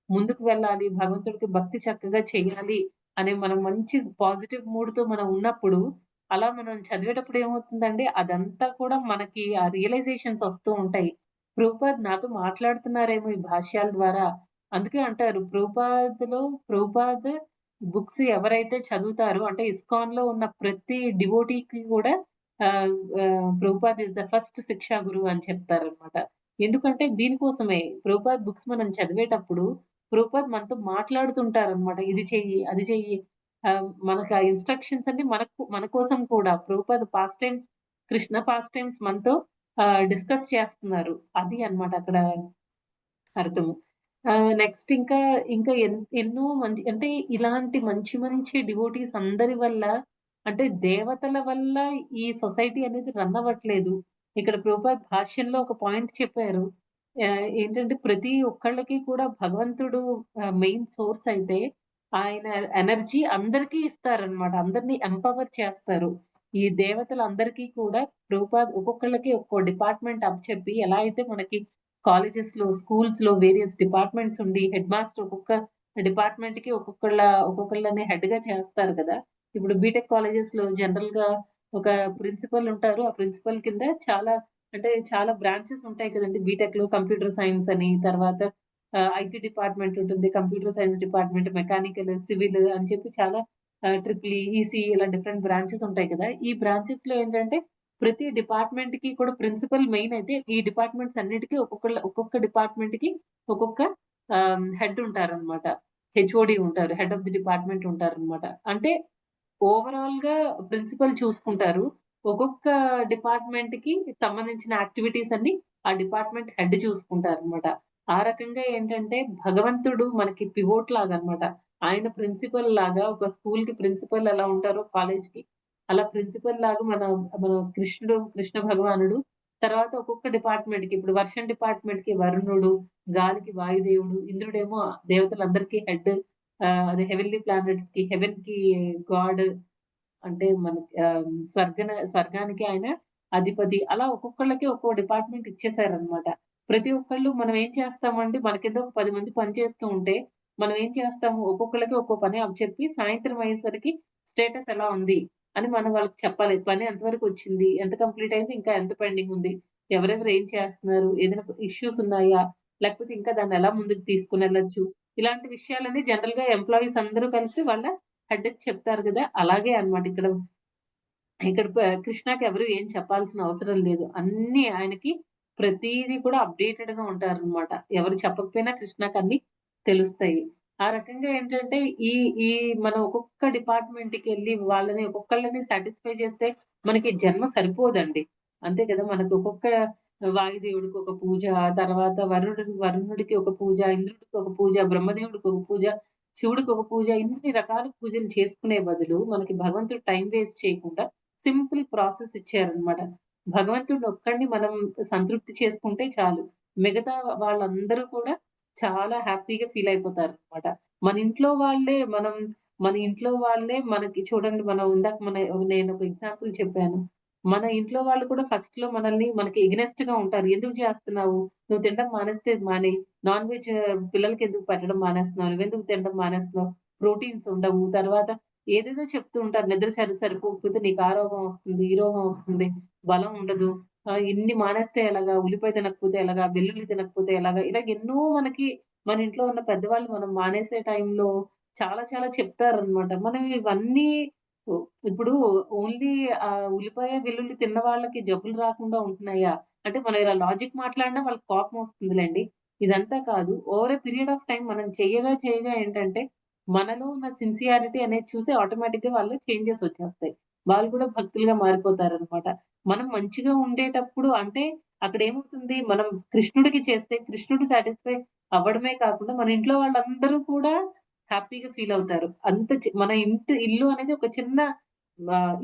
ముందుకు వెళ్ళాలి. భగవంతుడికి భక్తి చక్కగా చేయాలి అనే మనం మంచి పాజిటివ్ మూడ్‌తో మనం ఉన్నప్పుడు, అలా మనం చదివేటప్పుడు ఏమవుతుందండి, అదంతా కూడా మనకి ఆ రియలైజేషన్స్ వస్తూ ఉంటాయి. ప్రభుపాద్ నాతో మాట్లాడుతున్నారేమో ఈ భాష్యాల ద్వారా. అందుకే అంటారు ప్రభుపాద్ బుక్స్ ఎవరైతే చదువుతారో అంటే ఇస్కాన్‌లో ఉన్న ప్రతి డివోటీకి కూడా ఆహ్, ప్రభుపాద్ ఈస్ ద ఫస్ట్ శిక్షా గురువు అని చెప్తారనమాట. ఎందుకంటే దీనికోసమే ప్రభుపాద్ బుక్స్ మనం చదివేటప్పుడు ప్రభుపాద్ మనతో మాట్లాడుతుంటారనమాట. ఇది చెయ్యి, అది చెయ్యి. మనకు ఆ ఇన్‌స్ట్రక్షన్స్ అన్నీ మన కోసం కూడా Prabhupad past times, Krishna past times మనతో డిస్కస్ చేస్తున్నారు. అది అన్నమాట అక్కడ అర్థము. నెక్స్ట్ ఇంకా ఎన్నో మంచి అంటే ఇలాంటి మంచి మంచి డివోటీస్ అందరి వల్ల అంటే దేవతల వల్ల ఈ సొసైటీ అనేది రన్ అవ్వట్లేదు. ఇక్కడ ప్రభుపాద్ భాష్యంలో ఒక పాయింట్ చెప్పారు. ఏంటంటే ప్రతి ఒక్కళ్ళకి కూడా భగవంతుడు మెయిన్ సోర్స్ అయితే ఆయన ఎనర్జీ అందరికీ ఇస్తారనమాట. అందరిని ఎంపవర్ చేస్తారు. ఈ దేవతలందరికీ కూడా ప్రభుపాద్ ఒక్కొక్కళ్ళకి ఒక్కో డిపార్ట్‌మెంట్ అప్పచెప్పి ఎలా అయితే మనకి కాలేజెస్‌లో, స్కూల్స్‌లో వేరియస్ డిపార్ట్‌మెంట్స్ ఉండి హెడ్ మాస్టర్ ఒక్కొక్క డిపార్ట్‌మెంట్‌కి ఒక్కొక్కళ్ళని హెడ్‌గా చేస్తారు కదా! ఇప్పుడు బీటెక్ కాలేజెస్‌లో జనరల్‌గా ఒక ప్రిన్సిపల్ ఉంటారు. ఆ ప్రిన్సిపల్ కింద చాలా బ్రాంచెస్ ఉంటాయి కదండీ! బీటెక్‌లో కంప్యూటర్ సైన్స్ అని, తర్వాత ఐటీ డిపార్ట్‌మెంట్ ఉంటుంది. Computer science department, mechanical, civil అని చెప్పి చాలా ట్రిపుల్ ఈ, ఈసీఈ ఇలా డిఫరెంట్ బ్రాంచెస్ ఉంటాయి కదా! ఈ బ్రాంచెస్‌లో ఏంటంటే ప్రతి డిపార్ట్‌మెంట్‌కి కూడా ప్రిన్సిపల్ మెయిన్ అయితే ఈ డిపార్ట్‌మెంట్స్ అన్నిటికి ఒక్కొక్క డిపార్ట్‌మెంట్‌కి ఒక్కొక్క హెడ్ ఉంటారనమాట. హెచ్ఓడి ఉంటారు. హెడ్ ఆఫ్ ది డిపార్ట్‌మెంట్ ఉంటారనమాట. అంటే ఓవరాల్‌గా ప్రిన్సిపల్ చూసుకుంటారు. ఒక్కొక్క డిపార్ట్‌మెంట్‌కి సంబంధించిన యాక్టివిటీస్ అన్నీ ఆ డిపార్ట్‌మెంట్ హెడ్ చూసుకుంటారనమాట. ఆ రకంగా ఏంటంటే భగవంతుడు మనకి పివోట్ లాగనమాట. ఆయన ప్రిన్సిపల్ లాగా ఒక స్కూల్‌కి ప్రిన్సిపల్ ఎలా ఉంటారో కాలేజ్‌కి, అలా ప్రిన్సిపల్ లాగా మన కృష్ణ భగవానుడు తర్వాత ఒక్కొక్క డిపార్ట్‌మెంట్‌కి ఇప్పుడు వర్షం డిపార్ట్‌మెంట్‌కి వరుణుడు, గాలికి వాయుదేవుడు, ఇంద్రుడేమో దేవతలందరికీ హెడ్. అదే హెవెన్లీ ప్లానెట్స్‌కి, హెవెన్‌కి గాడ్ అంటే మనకి స్వర్గానికి ఆయన అధిపతి. అలా ఒక్కొక్కళ్ళకి ఒక్కో డిపార్ట్‌మెంట్ ఇచ్చేసారనమాట. ప్రతి ఒక్కళ్ళు మనం ఏం చేస్తామంటే మన కింద ఒక 10 మంది పని చేస్తూ ఉంటే, మనం ఏం చేస్తాము ఒక్కొక్కళ్ళకి ఒక్కో పని అప్పచెప్పి సాయంత్రం అయ్యేసరికి స్టేటస్ ఎలా ఉంది అని మనం వాళ్ళకి చెప్పాలి. పని ఎంతవరకు వచ్చింది? ఎంత కంప్లీట్ అయింది? ఇంకా ఎంత పెండింగ్ ఉంది? ఎవరెవరు ఏం చేస్తున్నారు? ఏదైనా ఇష్యూస్ ఉన్నాయా? లేకపోతే ఇంకా దాన్ని ఎలా ముందుకు తీసుకొనెళ్ళొచ్చు? ఇలాంటి విషయాలన్నీ జనరల్‌గా ఎంప్లాయీస్ అందరూ కలిసి వాళ్ళ హెడ్‌కి చెప్తారు గదా! అలాగే అన్నమాట ఇక్కడ. ఇక్కడ కృష్ణకి ఎవరు ఏం చెప్పాల్సిన అవసరం లేదు. అన్నీ ఆయనకి ప్రతీది కూడా అప్‌డేటెడ్‌గా ఉంటారనమాట. ఎవరు చెప్పకపోయినా కృష్ణకన్నీ తెలుస్తాయి. ఆ రకంగా ఏంటంటే ఈ ఈ మనం ఒక్కొక్క డిపార్ట్‌మెంట్‌కెళ్ళి వాళ్ళని ఒక్కొక్కళ్ళని సాటిస్ఫై చేస్తే మనకి జన్మ సరిపోదండి. అంతే కదా! మనకు ఒక్కొక్క వాయుదేవుడికి ఒక పూజ, తర్వాత వరుణుడికి ఒక పూజ, ఇంద్రుడికి ఒక పూజ, బ్రహ్మదేవుడికి ఒక పూజ, శివుడికి ఒక పూజ ఇన్ని రకాల పూజలు చేసుకునే బదులు మనకి భగవంతుడు టైం వేస్ట్ చేయకుండా సింపుల్ ప్రాసెస్ ఇచ్చారనమాట. భగవంతుడిని ఒక్కడిని మనం సంతృప్తి చేసుకుంటే చాలు. మిగతా వాళ్ళందరూ కూడా చాలా హ్యాపీగా ఫీల్ అయిపోతారనమాట. మన ఇంట్లో వాళ్ళే మనకి చూడండి మనం ఇందాక నేనొక ఎగ్జాంపుల్ చెప్పాను. మన ఇంట్లో వాళ్ళు కూడా ఫస్ట్‌లో మనకి ఎగనెస్ట్‌గా ఉంటారు. "ఎందుకు చేస్తున్నావు? నువ్వు తినడం మానేస్తే మానేయి. నాన్ వెజ్ పిల్లలకి ఎందుకు పెట్టడం మానేస్తున్నావు? నువ్వెందుకు తినడం మానేస్తున్నావు? ప్రోటీన్స్ ఉండవు." తర్వాత ఏదేదో చెప్తూ ఉంటారు. నిద్ర సరిపోకపోతే నీకు ఆ రోగం వస్తుంది, ఈ రోగం వస్తుంది, బలం ఉండదు. ఇన్ని మానేస్తే ఎలాగా? ఉల్లిపాయ తినకపోతే ఎలాగా? వెల్లుల్లి తినకపోతే ఎలాగా? ఇలా ఎన్నో మన ఇంట్లో ఉన్న పెద్దవాళ్ళు మనం మానేసే టైంలో చాలా చాలా చెప్తారనమాట. మనం ఇవన్నీ ఒ ఇప్పుడు ఓన్లీ ఉల్లిపాయ, వెల్లుల్లి తిన్న వాళ్ళకి జబ్బులు రాకుండా ఉంటున్నాయా? అంటే మనం ఇలా లాజిక్ మాట్లాడినా వాళ్ళకి కోపం వస్తుందిలెండి. ఇదంతా కాదు. Over a period of time మనం చేయగా ఏంటంటే మనలో ఉన్న సిన్సియారిటీ అనేది చూసి ఆటోమేటిక్‌గా వాళ్ళు చేంజెస్ వచ్చేస్తాయి. వాళ్ళు కూడా భక్తులుగా మారిపోతారనమాట. మనం మంచిగా ఉండేటప్పుడు అంటే అక్కడేమవుతుంది మనం కృష్ణుడికి చేస్తే కృష్ణుడు సాటిస్ఫై అవ్వడమే కాకుండా మన ఇంట్లో వాళ్ళందరూ కూడా హ్యాపీగా ఫీల్ అవుతారు. అంత మన ఇల్లు అనేది ఒక చిన్న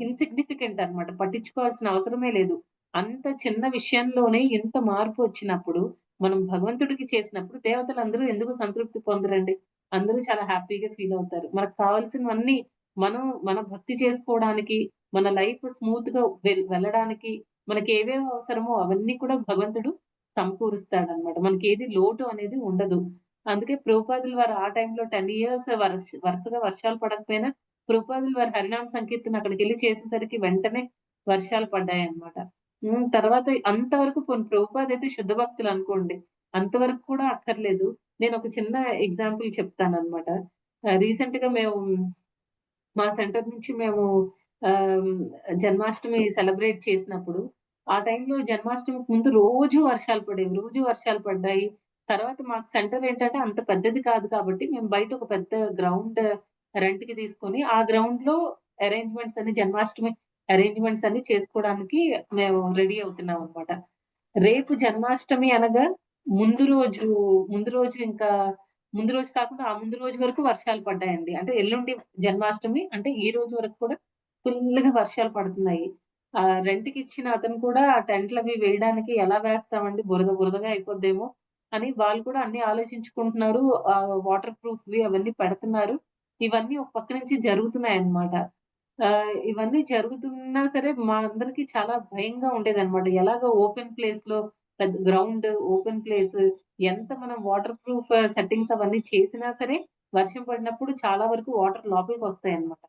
ఇన్‌సిగ్నిఫికెంట్ అన్నమాట. పట్టించుకోవాల్సిన అవసరమే లేదు. అంత చిన్న విషయంలోనే ఇంత మార్పు వచ్చినప్పుడు, మనం భగవంతుడికి చేసినప్పుడు దేవతలందరూ ఎందుకు సంతృప్తి పొందరండి? అందరూ చాలా హ్యాపీగా ఫీల్ అవుతారు. మనకు కావాల్సినవన్నీ మన భక్తి చేసుకోవడానికి, మన లైఫ్ స్మూత్‌గా వెళ్ళడానికి మనకేవేవి అవసరమో అవన్నీ కూడా భగవంతుడు సమకూరుస్తాడన్నమాట. మనకేది లోటు అనేది ఉండదు. అందుకే ప్రభుపాదుల వారు ఆ టైంలో 10 ఇయర్స్ వరుసగా వర్షాలు పడకపోయినా, ప్రభుపాదుల వారి హరినామ సంకీర్తన అక్కడికెళ్లి చేసేసరికి వెంటనే వర్షాలు పడ్డాయన్నమాట. తర్వాత అంతవరకు ప్రభుపాదయితే శుద్ధ భక్తులనుకోండి. అంతవరకు కూడా అక్కర్లేదు. నేనొక చిన్న ఎగ్జాంపుల్ చెప్తానన్నమాట. రీసెంట్‌గా మా సెంటర్ నుంచి మేము ఆహ్, జన్మాష్టమి సెలబ్రేట్ చేసినప్పుడు, ఆ టైంలో జన్మాష్టమికి ముందు రోజు వర్షాలు పడేవి. రోజు వర్షాలు పడ్డాయి. తర్వాత మాకు సెంటర్ ఏంటంటే అంత పెద్దది కాదు కాబట్టి, మేము బయట ఒక పెద్ద గ్రౌండ్ రెంట్‌కి తీసుకొని, ఆ గ్రౌండ్‌లో జన్మాష్టమి అరేంజ్‌మెంట్స్ అన్నీ చేసుకోవడానికి మేము రెడీ అవుతున్నామనమాట. రేపు జన్మాష్టమి అనగా ముందు రోజు, ముందు రోజు ఇంకా ముందు రోజు కాకుండా ఆ ముందు రోజు వరకు వర్షాలు పడ్డాయండి. అంటే ఎల్లుండి జన్మాష్టమి అంటే ఈ రోజు వరకు కూడా ఫుల్లుగా వర్షాలు పడుతున్నాయి. రెంట్‌కిచ్చిన అతను కూడా ఆ టెంట్‌లవి వేయడానికి ఎలా వేస్తామండి బురదగా అయిపోద్దేమో అని వాళ్ళు కూడా అన్నీ ఆలోచించుకుంటున్నారు. వాటర్ ప్రూఫ్‌వి అవన్నీ పెడుతున్నారు. ఇవన్నీ ఒక పక్క నుంచి జరుగుతున్నాయన్నమాట. ఇవన్నీ జరుగుతున్నా సరే మా అందరికి చాలా భయంగా ఉండేదన్నమాట. ఎలాగో ఓపెన్ ప్లేస్‌లో పెద్ద గ్రౌండ్, ఓపెన్ ప్లేస్ ఎంత మనం వాటర్ ప్రూఫ్ సెట్టింగ్స్ అవన్నీ చేసినా సరే, వర్షం పడినప్పుడు చాలా వరకు వాటర్ లోపలికొస్తాయన్నమాట.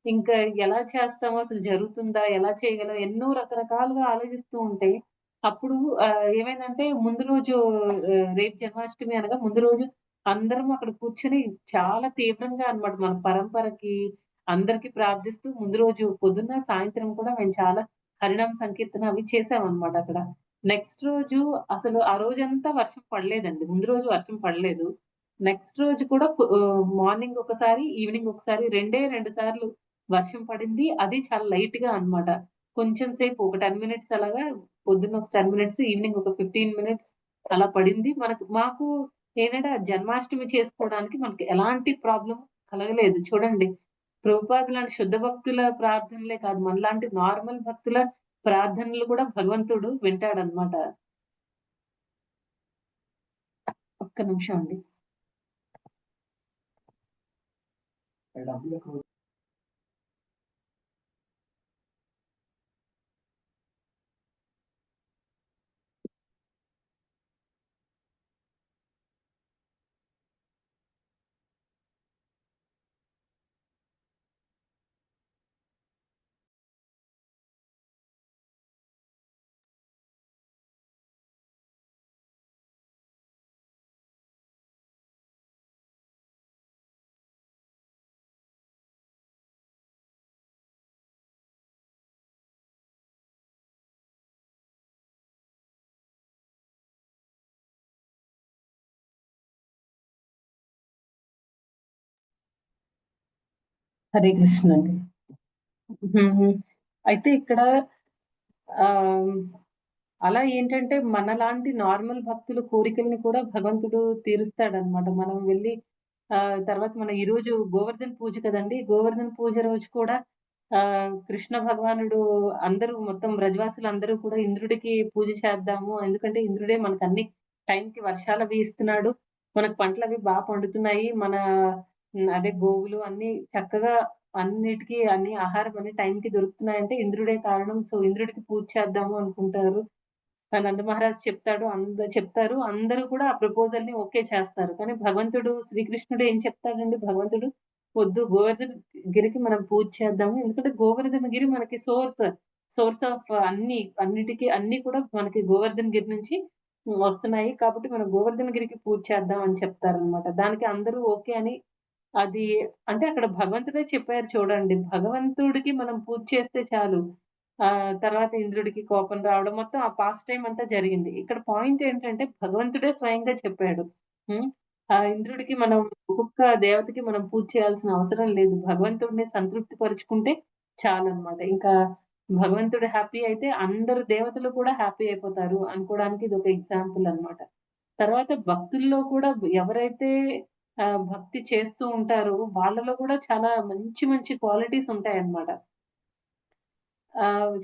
ఇంకా ఎలా చేస్తాము? అసలు జరుగుతుందా? ఎలా చేయగలం? ఎన్నో రకరకాలుగా ఆలోచిస్తూ ఉంటే, అప్పుడు ఏమైందంటే ముందు రోజు రేపు జన్మాష్టమి అనగా ముందు రోజు అందరం అక్కడ కూర్చొని చాలా తీవ్రంగా అన్నమాట మన పరంపరకి అందరికి ప్రార్థిస్తూ ముందు రోజు పొద్దున్న, సాయంత్రం కూడా మేము చాలా హరినామ సంకీర్తన అవి చేసామనమాట అక్కడ. నెక్స్ట్ రోజు అసలు ఆ రోజంతా వర్షం పడలేదండి. ముందు రోజు వర్షం పడలేదు. నెక్స్ట్ రోజు కూడా మార్నింగ్ ఒకసారి, ఈవినింగ్ ఒకసారి 2 సార్లు వర్షం పడింది. అది చాలా లైట్‌గా అన్నమాట. కొంచెం సేపు ఒక 10 మినిట్స్ అలాగా పొద్దున్న ఒక 10 మినిట్స్, ఈవినింగ్ ఒక 15 మినిట్స్ అలా పడింది. మాకు ఏంటంటే ఆ జన్మాష్టమి చేసుకోవడానికి మనకి ఎలాంటి ప్రాబ్లమ్ కలగలేదు. చూడండి, ప్రభుపాదులు లాంటి శుద్ధ భక్తుల ప్రార్థనలే కాదు, మనలాంటి నార్మల్ భక్తుల ప్రార్థనలు కూడా భగవంతుడు వింటాడన్నమాట. ఒక్క నిమిషం అండి. హరే కృష్ణ అండి. హుహు. అయితే ఇక్కడ ఆహ్, అలా ఏంటంటే మనలాంటి నార్మల్ భక్తుల కోరికల్ని కూడా భగవంతుడు తీరుస్తాడనమాట. మనం వెళ్లి తర్వాత మన ఈరోజు గోవర్ధన పూజ కదండీ! గోవర్ధన పూజ రోజు కూడా కృష్ణ భగవానుడు అందరూ మొత్తం బ్రజవాసులందరూ కూడా ఇంద్రుడికి పూజ చేద్దాము. ఎందుకంటే ఇంద్రుడే మనకన్ని టైంకి వర్షాలవి ఇస్తున్నాడు. మనకు పంటలవి పండుతున్నాయి. అదే గోవులు అన్నీ చక్కగా అన్నిటికి అన్ని ఆహారం అన్ని టైంకి దొరుకుతున్నాయంటే ఇంద్రుడే కారణం. సో, ఇంద్రుడికి పూజ చేద్దాము అనుకుంటారు. నందమహారాజ్ చెప్తారు. అందరూ కూడా ఆ ప్రపోజల్‌ని ఓకే చేస్తారు. కానీ భగవంతుడు శ్రీకృష్ణుడు ఏం చెప్తాడండి భగవంతుడు? "వద్దు, గోవర్ధన గిరికి మనం పూజ చేద్దాము. ఎందుకంటే గోవర్ధన గిరి మనకి సోర్స్ ఆఫ్ అన్నిటికి అన్నీ కూడా మనకి గోవర్ధన గిరి నుంచి వస్తున్నాయి. కాబట్టి మనం గోవర్ధన గిరికి పూజ చేద్దాం" అని చెప్తారనమాట. దానికి అందరూ ఓకే అని అది అంటే అక్కడ భగవంతుడే చెప్పారు చూడండి. భగవంతుడికి మనం పూజ చేస్తే చాలు. తర్వాత ఇంద్రుడికి కోపం రావడం మొత్తం ఆ పాస్ట్ టైమ్ అంతా జరిగింది. ఇక్కడ పాయింట్ ఏంటంటే భగవంతుడే స్వయంగా చెప్పాడు. హ్మ్. ఇంద్రుడికి మనం ఒక్కొక్క దేవతకి మనం పూజ చేయాల్సిన అవసరం లేదు. భగవంతుడిని సంతృప్తి పరుచుకుంటే చాలన్నమాట. ఇంకా భగవంతుడు హ్యాపీ అయితే అందరు దేవతలు కూడా హ్యాపీ అయిపోతారు అనుకోవడానికి ఇదొక ఎగ్జాంపుల్ అన్నమాట. తర్వాత భక్తుల్లో కూడా ఎవరైతే భక్తి చేస్తూ ఉంటారో వాళ్ళలో కూడా చాలా మంచి మంచి క్వాలిటీస్ ఉంటాయన్నమాట.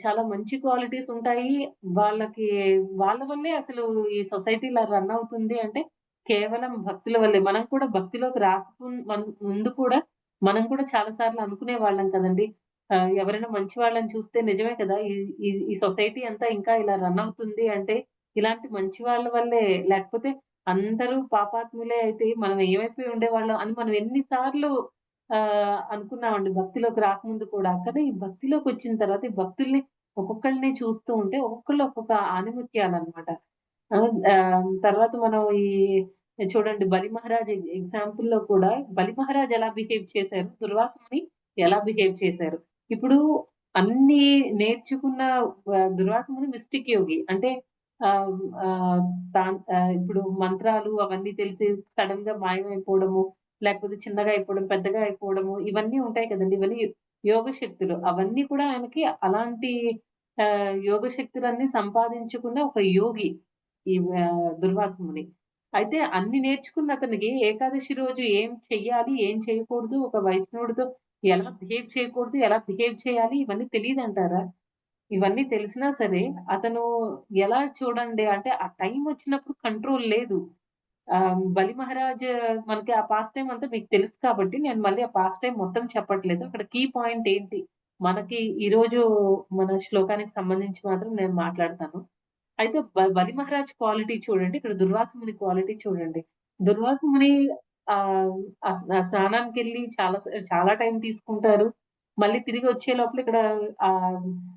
చాలా మంచి క్వాలిటీస్ ఉంటాయి. వాళ్ళకి వాళ్ళ వల్లే అసలు ఈ సొసైటీ ఇలా రన్ అవుతుంది అంటే కేవలం భక్తుల వల్లే. మనం కూడా భక్తిలోకి ముందు కూడా మనం కూడా చాలా సార్లు అనుకునేవాళ్ళం కదండీ! ఎవరైనా మంచి వాళ్ళని చూస్తే నిజమే కదా! ఈ ఈ ఈ సొసైటీ అంతా ఇంకా ఇలా రన్ అవుతుంది అంటే ఇలాంటి మంచి వాళ్ళ వల్లే. లేకపోతే అందరూ పాపాత్ములే అయితే మనం ఏమైపోయి ఉండేవాళ్ళం అని మనం ఎన్ని సార్లు అనుకున్నామండి భక్తిలోకి రాకముందు కూడా. కానీ ఈ భక్తిలోకొచ్చిన తర్వాత ఈ భక్తుల్ని ఒక్కొక్కళ్ళని చూస్తూ ఉంటే ఒక్కొక్కళ్ళు ఒక్కొక్క ఆణిముత్యాలనమాట. తర్వాత మనం చూడండి బలి మహారాజ్ ఎగ్జాంపుల్‌లో కూడా బలి మహారాజ్ ఎలా బిహేవ్ చేశారు, దుర్వాస ముని ఎలా బిహేవ్ చేశారు. ఇప్పుడు అన్నీ నేర్చుకున్న దుర్వాస ముని మిస్టిక్ యోగి. అంటే ఆహ్, ఆహ్, ఇప్పుడు మంత్రాలు అవన్నీ తెలిసి సడెన్‌గా మాయమైపోవడము, లేకపోతే చిన్నగా అయిపోవడం, పెద్దగా అయిపోవడము ఇవన్నీ ఉంటాయి కదండీ! ఇవన్నీ యోగ శక్తులు. అవన్నీ కూడా ఆయనకి అలాంటి యోగ శక్తులన్నీ సంపాదించుకున్న ఒక యోగి. దుర్వాస ముని. అయితే అన్ని నేర్చుకున్న అతనికి ఏకాదశి రోజు ఏం చెయ్యాలి, ఏం చేయకూడదు, ఒక వైష్ణవుడితో ఎలా బిహేవ్ చేయకూడదు, ఎలా బిహేవ్ చేయాలి ఇవన్నీ తెలీదంటారా? ఇవన్నీ తెలిసినా సరే అతను ఎలా చూడండి అంటే ఆ టైం వచ్చినప్పుడు కంట్రోల్ లేదు. బలి మహారాజ్ మనకి ఆ పాస్ట్ టైమ్ అంతా మీకు తెలుసు కాబట్టి నేను మళ్ళీ ఆ పాస్ట్ టైమ్ మొత్తం చెప్పట్లేదు. అక్కడ కీ పాయింట్ ఏంటి? మనకి ఈరోజు మన శ్లోకానికి సంబంధించి మాత్రం నేను మాట్లాడతాను. అయితే బలి మహారాజ్ క్వాలిటీ చూడండి. ఇక్కడ దుర్వాస ముని క్వాలిటీ చూడండి. దుర్వాస ముని ఆహ్, స్నానానికెళ్ళి చాలా టైం తీసుకుంటారు. మళ్ళీ తిరిగి వచ్చే లోపల ఇక్కడ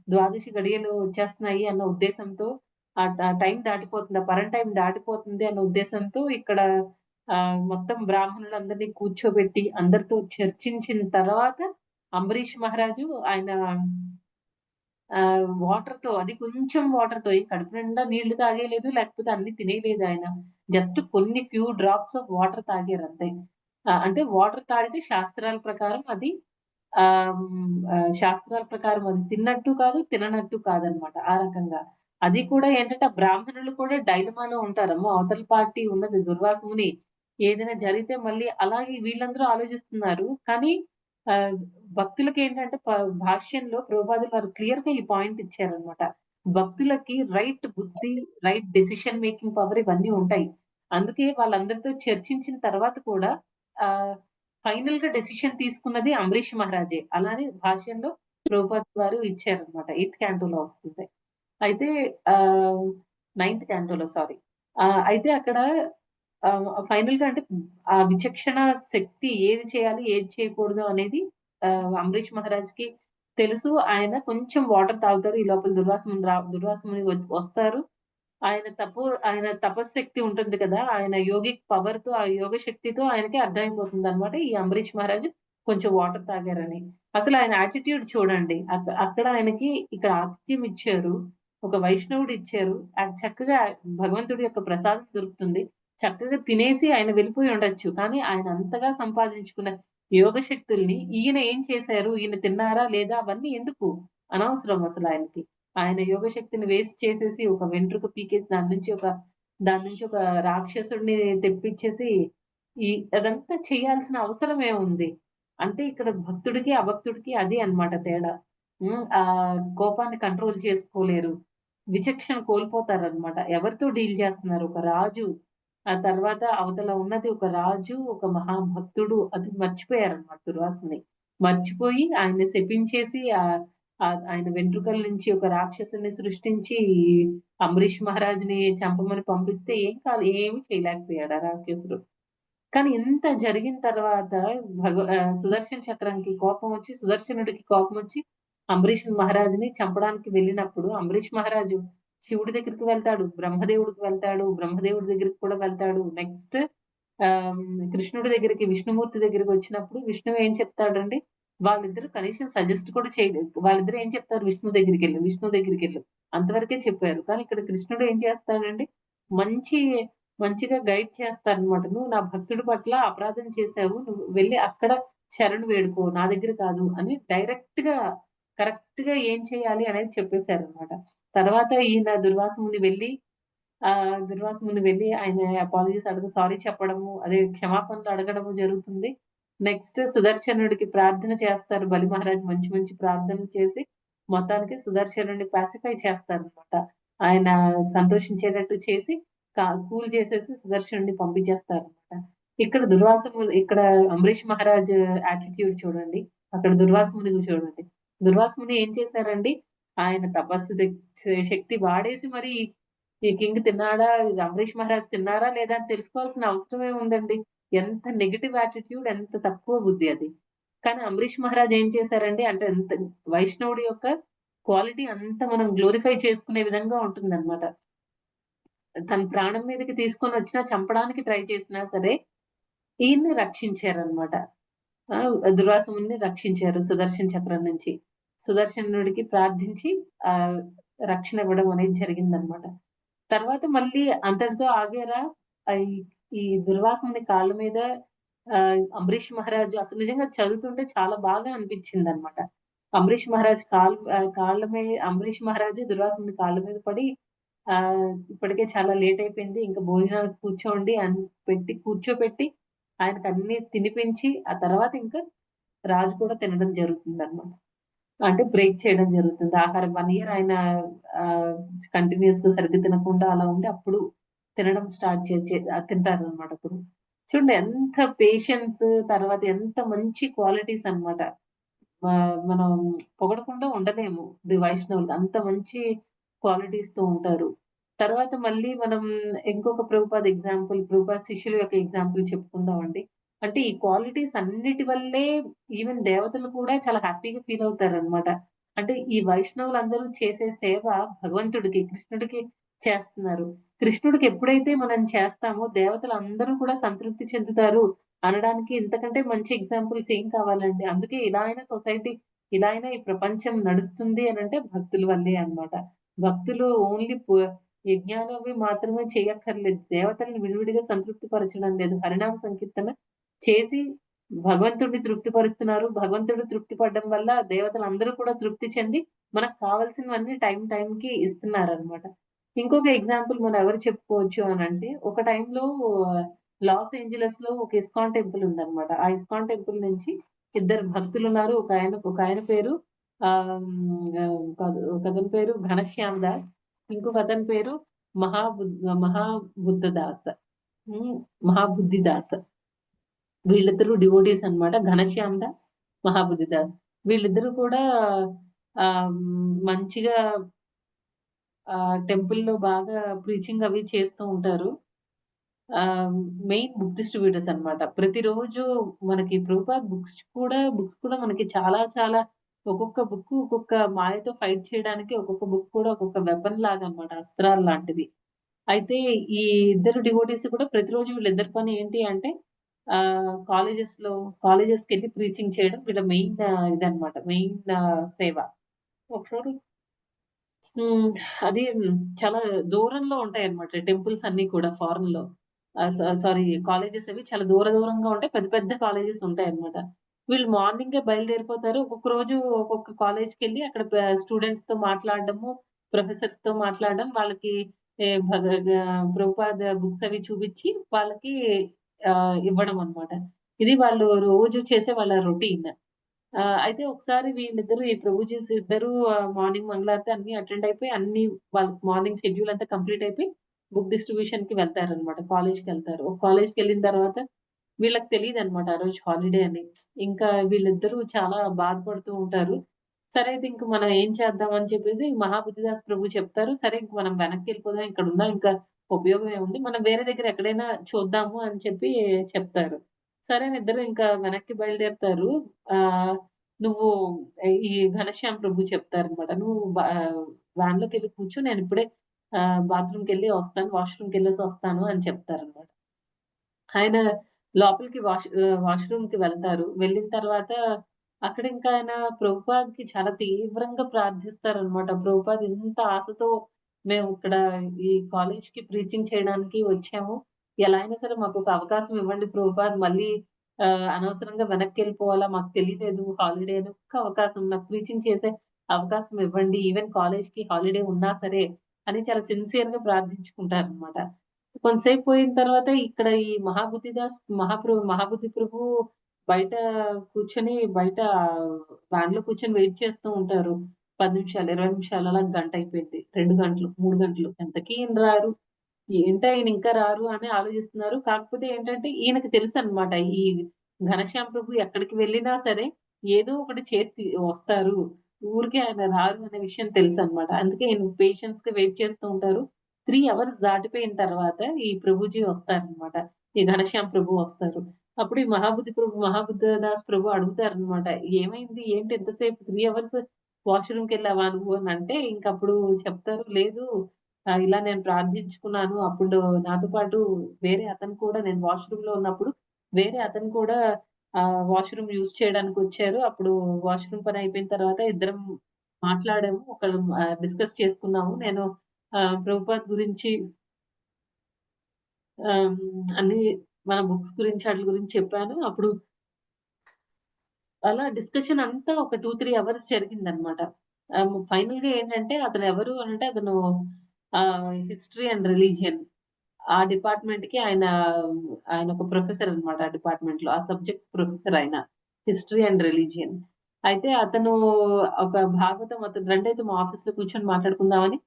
ద్వాదశి గడియలు వచ్చేస్తున్నాయి అన్న ఉద్దేశంతో ఆ టైం దాటిపోతుంది. ఆ టైం దాటిపోతుంది అన్న ఉద్దేశంతో ఇక్కడ మొత్తం బ్రాహ్మణులందరిని కూర్చోబెట్టి అందరితో చర్చించిన తర్వాత అంబరీష్ మహారాజు ఆయన వాటర్‌తో అది కొంచెం వాటర్‌తో కడుపు నిండా నీళ్లు తాగేయలేదు. లేకపోతే అన్ని తినేయలేదు ఆయన. జస్ట్ కొన్ని ఫ్యూ డ్రాప్స్ ఆఫ్ వాటర్ తాగారంతే. అంటే వాటర్ తాగితే శాస్త్రాల ప్రకారం అది శాస్త్రాల ప్రకారం అది తిన్నట్టు కాదు, తిననట్టు కాదనమాట. ఆ రకంగా. అది కూడా ఏంటంటే, ఆ బ్రాహ్మణులు కూడా డైలమాలో ఉంటారమ్మో! అవతల పార్టీ ఉన్నది దుర్వాస ముని. ఏదైనా జరిగితే మళ్ళీ అలాగే వీళ్ళందరూ ఆలోచిస్తున్నారు. కానీ ఆహ్, భక్తులకేంటంటే భాష్యంలో ప్రభుపాదులు వారు క్లియర్‌గా ఈ పాయింట్ ఇచ్చారనమాట. భక్తులకి రైట్ బుద్ధి, రైట్ డెసిషన్ మేకింగ్ పవర్ ఇవన్నీ ఉంటాయి. అందుకే వాళ్ళందరితో చర్చించిన తర్వాత కూడా ఆహ్, ఫైనల్‌గా డెసిషన్ తీసుకున్నది అంబరీష్ మహారాజే. అలానే భాష్యంలో ప్రభుపాద వారు ఇచ్చారనమాట. ఎయిత్ క్యాంటోలో వస్తుంది. అయితే ఆహ్, నైన్త్ క్యాంటోలో సారీ. అయితే అక్కడ ఫైనల్‌గా అంటే ఆ విచక్షణ శక్తి ఏది చేయాలి, ఏది చేయకూడదు అనేది అంబరీష్ మహారాజ్‌కి తెలుసు. ఆయన కొంచెం వాటర్ తాగుతారు. ఈ లోపల దుర్వాస ముని వస్తారు. ఆయన తపశ్శక్తి ఉంటుంది కదా! ఆయన యోగిక్ పవర్‌తో, ఆ యోగ శక్తితో ఆయనకి అర్థమైపోతుందనమాట. ఈ అంబరీష్ మహారాజు కొంచెం వాటర్ తాగారని. అసలు ఆయన యాటిట్యూడ్ చూడండి. అక్కడ ఆయనకి ఇక్కడ ఆతిథ్యం ఇచ్చారు. ఒక వైష్ణవుడు ఇచ్చారు. చక్కగా భగవంతుడి యొక్క ప్రసాదం దొరుకుతుంది. చక్కగా తినేసి ఆయన వెళ్ళిపోయి ఉండొచ్చు. కానీ ఆయన అంతగా సంపాదించుకున్న యోగ శక్తుల్ని ఈయన ఏం చేశారు? ఈయన తిన్నారా? లేదా? అవన్నీ ఎందుకు? అనవసరం అసలాయనకి. ఆయన యోగ శక్తిని వేస్ట్ చేసేసి ఒక వెంట్రుక పీకేసి దాని నుంచి ఒక రాక్షసుడిని తెప్పించేసి అదంతా చేయాల్సిన అవసరం ఏముంది? అంటే ఇక్కడ భక్తుడికి, అభక్తుడికి అది అన్నమాట తేడా. కోపాన్ని కంట్రోల్ చేసుకోలేరు. విచక్షణ కోల్పోతారన్నమాట. ఎవరితో డీల్ చేస్తున్నారు? ఒక రాజు. ఆ తర్వాత అవతల ఉన్నది ఒక రాజు, ఒక మహాభక్తుడు అది మర్చిపోయారన్నమాట దుర్వాసుని. మర్చిపోయి ఆయన్ని శపించేసి ఆయన వెంట్రుకల నుంచి ఒక రాక్షసుడిని సృష్టించి అంబరీష్ మహారాజుని చంపమని పంపిస్తే ఏమి చేయలేకపోయాడు ఆ రాక్షసుడు. కానీ ఇంత జరిగిన తర్వాత సుదర్శన చక్రానికి కోపమొచ్చి, సుదర్శనుడికి కోపమొచ్చి అంబరీష్ మహారాజుని చంపడానికి వెళ్ళినప్పుడు అంబరీష్ మహారాజు శివుడి దగ్గరికి వెళ్తాడు, బ్రహ్మదేవుడికి వెళ్తాడు, బ్రహ్మదేవుడి దగ్గరికి కూడా వెళ్తాడు. నెక్స్ట్ ఆహ్, కృష్ణుడి దగ్గరికి, విష్ణుమూర్తి దగ్గరికొచ్చినప్పుడు విష్ణువు ఏం చెప్తాడండి, వాళ్ళిద్దరూ కనీసం సజెస్ట్ కూడా చేయలేదు. వాళ్ళిద్దరూ ఏం చెప్తారు విష్ణువు దగ్గరికెళ్ళు. అంతవరకే చెప్పారు. కానీ ఇక్కడ కృష్ణుడు ఏం చేస్తాడండి, మంచి మంచిగా గైడ్ చేస్తారనమాట. "నువ్వు నా భక్తుడి పట్ల అపరాధం చేశావు. నువ్వు వెళ్లి అక్కడ శరణు వేడుకో. నా దగ్గర కాదు" అని కరెక్ట్‌గా ఏం చేయాలి అనేది చెప్పేసారనమాట. తర్వాత ఈయన దుర్వాస ముని వెళ్లి ఆయన అపాలజీస్ సారీ చెప్పడము, అదే క్షమాపణలు అడగడము జరుగుతుంది. నెక్స్ట్ సుదర్శనుడికి ప్రార్థన చేస్తారు. బలి మహారాజ్ మంచి మంచి ప్రార్థనలు చేసి మొత్తానికి సుదర్శనుడిని పాసిఫై చేస్తారనమాట. ఆయన సంతోషించేటట్టు చేసి కూల్ చేసేసి సుదర్శనుడిని పంపించేస్తారనమాట. ఇక్కడ అంబరీష్ మహారాజ్ యాటిట్యూడ్ చూడండి. అక్కడ దుర్వాస మునిది చూడండి. దుర్వాస ముని ఏం చేశారండి, ఆయన తపస్సు శక్తి వాడేసి మరి ఈ కింగ్ తిన్నాడా? అంబరీష్ మహారాజ్ తిన్నారా? లేదా? అని తెలుసుకోవాల్సిన అవసరం ఏముందండి? ఎంత నెగెటివ్ యాటిట్యూడ్, ఎంత తక్కువ బుద్ధి అది. కానీ అంబరీష్ మహారాజ్ ఏం చేశారండి అంటే వైష్ణవుడి యొక్క క్వాలిటీ అంత మనం గ్లోరిఫై చేసుకునే విధంగా ఉంటుందన్నమాట. తన ప్రాణం మీదకి తీసుకొనొచ్చినా చంపడానికి ట్రై చేసినా సరే, ఈయన్ని రక్షించారన్నమాట. ఆ! దుర్వాసముని రక్షించారు సుదర్శన చక్రం నుంచి. సుదర్శనుడికి ప్రార్థించి ఆహ్, రక్షణ ఇవ్వడం అనేది జరిగిందన్నమాట. తర్వాత మళ్ళీ అంతటితో ఆగారా? ఈ ఈ దుర్వాసముని కాళ్ళ మీద అంబరీష్ మహారాజు అసలు నిజంగా చదువుతుంటే చాలా బాగా అనిపించిందన్నమాట. అంబరీష్ మహారాజు దుర్వాసముని కాళ్ళ మీద పడి ఇప్పటికే చాలా లేట్ అయిపోయింది. ఇంక భోజనానికి కూర్చోండి అని కూర్చోపెట్టి ఆయనకన్నీ తినిపించి, ఆ తర్వాత ఇంకా రాజు కూడా తినడం జరుగుతుందన్నమాట. అంటే బ్రేక్ చేయడం జరుగుతుంది. ఆహారం 1 ఇయర్ ఆయన ఆహ్, కంటిన్యూయస్‌గా సరిగ్గా తినకుండా అలా ఉండి అప్పుడు తినడం స్టార్ట్ తింటారనమాట అప్పుడు. చూడండి ఎంత పేషెన్స్ తర్వాత ఎంత మంచి క్వాలిటీస్ అన్నమాట. మనం పొగడకుండా ఉండలేము. వైష్ణవులు అంత మంచి క్వాలిటీస్‌తో ఉంటారు. తర్వాత మళ్ళీ మనం ఇంకొక ప్రభుపాద శిష్యుల యొక్క ఎగ్జాంపుల్ చెప్పుకుందామండి. అంటే ఈ క్వాలిటీస్ అన్నిటి వల్లే ఈవెన్ దేవతలు కూడా చాలా హ్యాపీగా ఫీల్ అవుతారనమాట. అంటే ఈ వైష్ణవులందరూ చేసే సేవ భగవంతుడికి, కృష్ణుడికి చేస్తున్నారు. కృష్ణుడికి ఎప్పుడైతే మనం చేస్తామో దేవతలందరూ కూడా సంతృప్తి చెందుతారు. అనడానికి ఇంతకంటే మంచి ఎగ్జాంపుల్స్ ఏం కావాలండి. అందుకే ఇలా అయినా సొసైటీ, ఇలా అయినా ఈ ప్రపంచం నడుస్తుంది అనంటే భక్తుల వల్లే అన్నమాట. భక్తులు ఓన్లీ యజ్ఞాలు అవి మాత్రమే చేయక్కర్లేదు. దేవతలను విడివిడిగా సంతృప్తి పరచడం లేదు. హరినామ సంకీర్తన చేసి భగవంతుడిని తృప్తి పరుస్తున్నారు. భగవంతుడు తృప్తి పడడం వల్ల దేవతలందరూ కూడా తృప్తి చెంది మనకు కావాల్సినవన్నీ టైంకి ఇస్తున్నారనమాట. ఇంకొక ఎగ్జాంపుల్ మనం ఎవరు చెప్పుకోవచ్చు అనంటే, ఒక టైంలో లాస్ ఏంజలస్‌లో ఒక ఇస్కాన్ టెంపుల్ ఉందన్నమాట. ఆ ఇస్కాన్ టెంపుల్ నుంచి ఇద్దరు భక్తులున్నారు. ఒకాయన పేరు ఒకతని పేరు ఘనశ్యామ్ దాస్. ఇంకొకతని పేరు మహాబుద్ధదాస్. హ్మ్. మహాబుద్ధిదాస్. వీళ్ళిద్దరూ డివోటీస్ అన్నమాట. ఘనశ్యామ్ దాస్, మహాబుద్ధి దాస్. వీళ్ళిద్దరూ కూడా మంచిగా టెంపుల్‌లో బాగా ప్రీచింగ్ అవి చేస్తూ ఉంటారు. ఆహ్, మెయిన్ బుక్ డిస్ట్రిబ్యూటర్స్ అన్నమాట. ప్రతిరోజు మనకి ప్రభుపాద్ బుక్స్ కూడా మనకి చాలా చాలా ఒక్కొక్క బుక్ ఒక్కొక్క మాయతో ఫైట్ చేయడానికి ఒక్కొక్క బుక్ కూడా ఒక్కొక్క వెపన్ లాగా అన్నమాట. అస్త్రాలు లాంటిది. అయితే ఈ ఇద్దరు డివోటీస్ కూడా ప్రతిరోజు వీళ్ళిద్దరి పని ఏంటి అంటే కాలేజెస్‌కెళ్ళి ప్రీచింగ్ చేయడం వీళ్ళ మెయిన్ ఇదన్నమాట. మెయిన్ సేవ. ఒకసారి హ్మ్. అది చాలా దూరంలో ఉంటాయన్నమాట టెంపుల్స్ అన్నీ కూడా ఫారెన్‌లో. సారీ కాలేజెస్ అవి చాలా దూరంగా ఉంటాయి. పెద్ద పెద్ద కాలేజెస్ ఉంటాయన్నమాట. వీళ్ళు మార్నింగే బయలుదేరిపోతారు. ఒక్కొక్క రోజు ఒక్కొక్క కాలేజ్‌కెళ్ళి అక్కడ స్టూడెంట్స్‌తో మాట్లాడడము, ప్రొఫెసర్స్‌తో మాట్లాడడం, వాళ్ళకి ఏ భగ గ ప్రభుపాద బుక్స్ అవి చూపించి వాళ్ళకి ఇవ్వడం అన్నమాట. ఇది వాళ్ళు రోజు చేసే వాళ్ళ రొటీన్. అయితే ఒకసారి వీళ్ళిద్దరూ ఈ ప్రభుజీస్ ఇద్దరు మార్నింగ్ మంగళారతి అన్నీ అటెండ్ అయిపోయి అన్నీ వాళ్ళకి మార్నింగ్ షెడ్యూల్ అంతా కంప్లీట్ అయిపోయి బుక్ డిస్ట్రిబ్యూషన్‌కి వెళ్తారనమాట. కాలేజ్‌కెళ్తారు. కాలేజ్‌కెళ్ళిన తర్వాత వీళ్ళకి తెలీదనమాట ఆ రోజు హాలిడే అని. ఇంకా వీళ్ళిద్దరూ చాలా బాధపడుతూ ఉంటారు. సరే అయితే ఇంక మనం ఏం చేద్దాం అని చెప్పేసి మహాబుద్ధిదాస్ ప్రభు చెప్తారు. సరే ఇంక మనం వెనక్కెళ్ళిపోదాం. ఇక్కడున్నా ఇంకా ఉపయోగం ఏముంది. మనం వేరే దగ్గర ఎక్కడైనా చూద్దాము అని చెప్పి చెప్తారు. సరే అని ఇద్దరు ఇంకా వెనక్కి బయలుదేరుతారు. ఆహ్, నువ్వు ఈ ఘనశ్యామ్ ప్రభు చెప్తారనమాట. "నువ్వు వ్యాన్‌లోకెళ్ళి కూర్చో నేనిప్పుడే బాత్రూమ్‌కెళ్ళి వస్తాను. వాష్‌రూమ్‌కెళ్ళేసి వస్తాను" అని చెప్తారనమాట. ఆయన లోపలికి వాష్‌రూమ్‌కి వెళ్తారు. వెళ్ళిన తర్వాత అక్కడ ఇంకా ఆయన ప్రభుపాద్‌కి చాలా తీవ్రంగా ప్రార్థిస్తారనమాట. ప్రభుపాద్ ఇంత ఆశతో మేము ఇక్కడ ఈ కాలేజ్‌కి ప్రీచింగ్ చేయడానికి వచ్చాము. ఎలా అయినా సరే మాకొక అవకాశం ఇవ్వండి ప్రభుపాద్. మళ్ళీ అనవసరంగా వెనక్కెళ్ళిపోవాలా మాకు తెలియలేదు హాలిడే అని. ఒక్క అవకాశం నాకు ప్రీచింగ్ చేసే అవకాశం ఇవ్వండి. ఈవెన్ కాలేజ్‌కి హాలిడే ఉన్నా సరే అని చాలా సిన్సియర్‌గా ప్రార్థించుకుంటారనమాట. కొంతసేపు పోయిన తర్వాత ఇక్కడ ఈ మహాబుద్ధి ప్రభు బయట బయట వ్యాన్‌లో కూర్చొని వెయిట్ చేస్తూ ఉంటారు. 10 నిమిషాలు, 20 నిమిషాలు అలా గంట అయిపోయింది. 2 గంటలు, 3 గంటలు ఎంతకీ ఈయన రారు. ఏంటా ఈయన ఇంకా రారు అని ఆలోచిస్తున్నారు. కాకపోతే ఏంటంటే ఈయనకి తెలుసనమాట. ఈ ఘనశ్యామ్ ప్రభు ఎక్కడికి వెళ్ళినా సరే ఏదో ఒకటి చేసి వస్తారు. ఊరికే ఆయన రారు అనే విషయం తెలుసనమాట. అందుకే ఈయన పేషెన్స్‌గా వెయిట్ చేస్తూ ఉంటారు. 3 అవర్స్ దాటిపోయిన తర్వాత ఈ ప్రభుజీ వస్తారనమాట. ఈ ఘనశ్యామ్ ప్రభు వస్తారు. అప్పుడు ఈ మహాబుద్ధదాస్ ప్రభు అడుగుతారనమాట. "ఏమైంది? ఏంటి ఇంతసేపు 3 అవర్స్ వాష్‌రూమ్‌కెళ్ళావా నువ్వు?" అనంటే ఇంకప్పుడు చెప్తారు. "లేదు ఇలా నేను ప్రార్థించుకున్నాను. అప్పుడు నాతో పాటు వేరే అతను కూడా నేను వాష్‌రూమ్‌లో ఉన్నప్పుడు వేరే అతను కూడా వాష్‌రూమ్ యూజ్ చేయడానికొచ్చారు. అప్పుడు వాష్‌రూమ్ పని అయిపోయిన తర్వాత ఇద్దరం మాట్లాడాము. ఒకళ్ళం డిస్కస్ చేసుకున్నాము. నేను ప్రభుపాద్ గురించి ఆహ్, అన్నీ మన బుక్స్ గురించి ఆటిల గురించి చెప్పాను. అప్పుడు అలా డిస్కషన్ అంతా ఒక 2, 3 అవర్స్ జరిగిందనమాట. ఫైనల్‌గా ఏంటంటే అతనెవరు అనంటే అతను హిస్టరీ అండ్ రిలిజియన్ ఆ డిపార్ట్‌మెంట్‌కి ఆయన ఒక ప్రొఫెసర్ అన్నమాట ఆ డిపార్ట్‌మెంట్‌లో. ఆ సబ్జెక్ట్ ప్రొఫెసర్ ఆయన. History and religion. అయితే అతను ఒక అతను రండైతే మా ఆఫీస్‌లో కూర్చొని మాట్లాడుకుందామని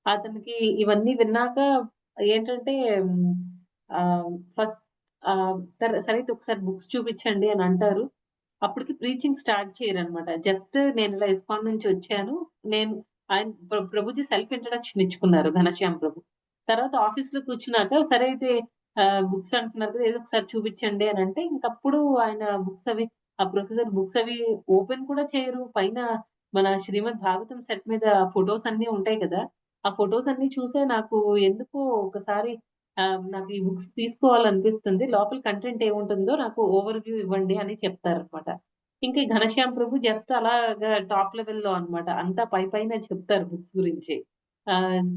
అతనికి ఇవన్నీ విన్నాక ఏంటంటే ఫస్ట్ సరే అయితే ఒకసారి బుక్స్ చూపించండి అని అంటారు. అప్పటికి ప్రీచింగ్ స్టార్ట్ చేయరన్నమాట. జస్ట్ నేను ఇలా ఇస్కాన్ నుంచి వచ్చాను. నేను ఆయన ప్రభుజీ సెల్ఫ్ ఇంట్రడక్షన్ ఇచ్చుకున్నారు ఘనశ్యామ్ ప్రభు. తర్వాత ఆఫీస్‌లో కూర్చున్నాక సరే అయితే బుక్స్ అంటున్నారు కదా! ఏదో ఒకసారి చూపించండి అనంటే ఇంకప్పుడు ఆయన ఆ ప్రొఫెసర్ బుక్స్ అవి ఓపెన్ కూడా చేయరు. పైన మన శ్రీమద్ భాగవతం సెట్ మీద ఫోటోస్ అన్నీ ఉంటాయి కదా! ఆ ఫోటోస్ అన్నీ చూసే నాకు ఎందుకో ఒకసారి నాకు ఈ బుక్స్ తీసుకోవాలనిపిస్తుంది. లోపల కంటెంట్ ఏముంటుందో నాకు ఓవర్‌వ్యూ ఇవ్వండి అని చెప్తారనమాట. ఇంకా ఈ ఘనశ్యామ్ ప్రభు జస్ట్ అలాగా టాప్ లెవెల్‌లో అన్నమాట. అంతా పైపైనే చెప్తారు బుక్స్ గురించి.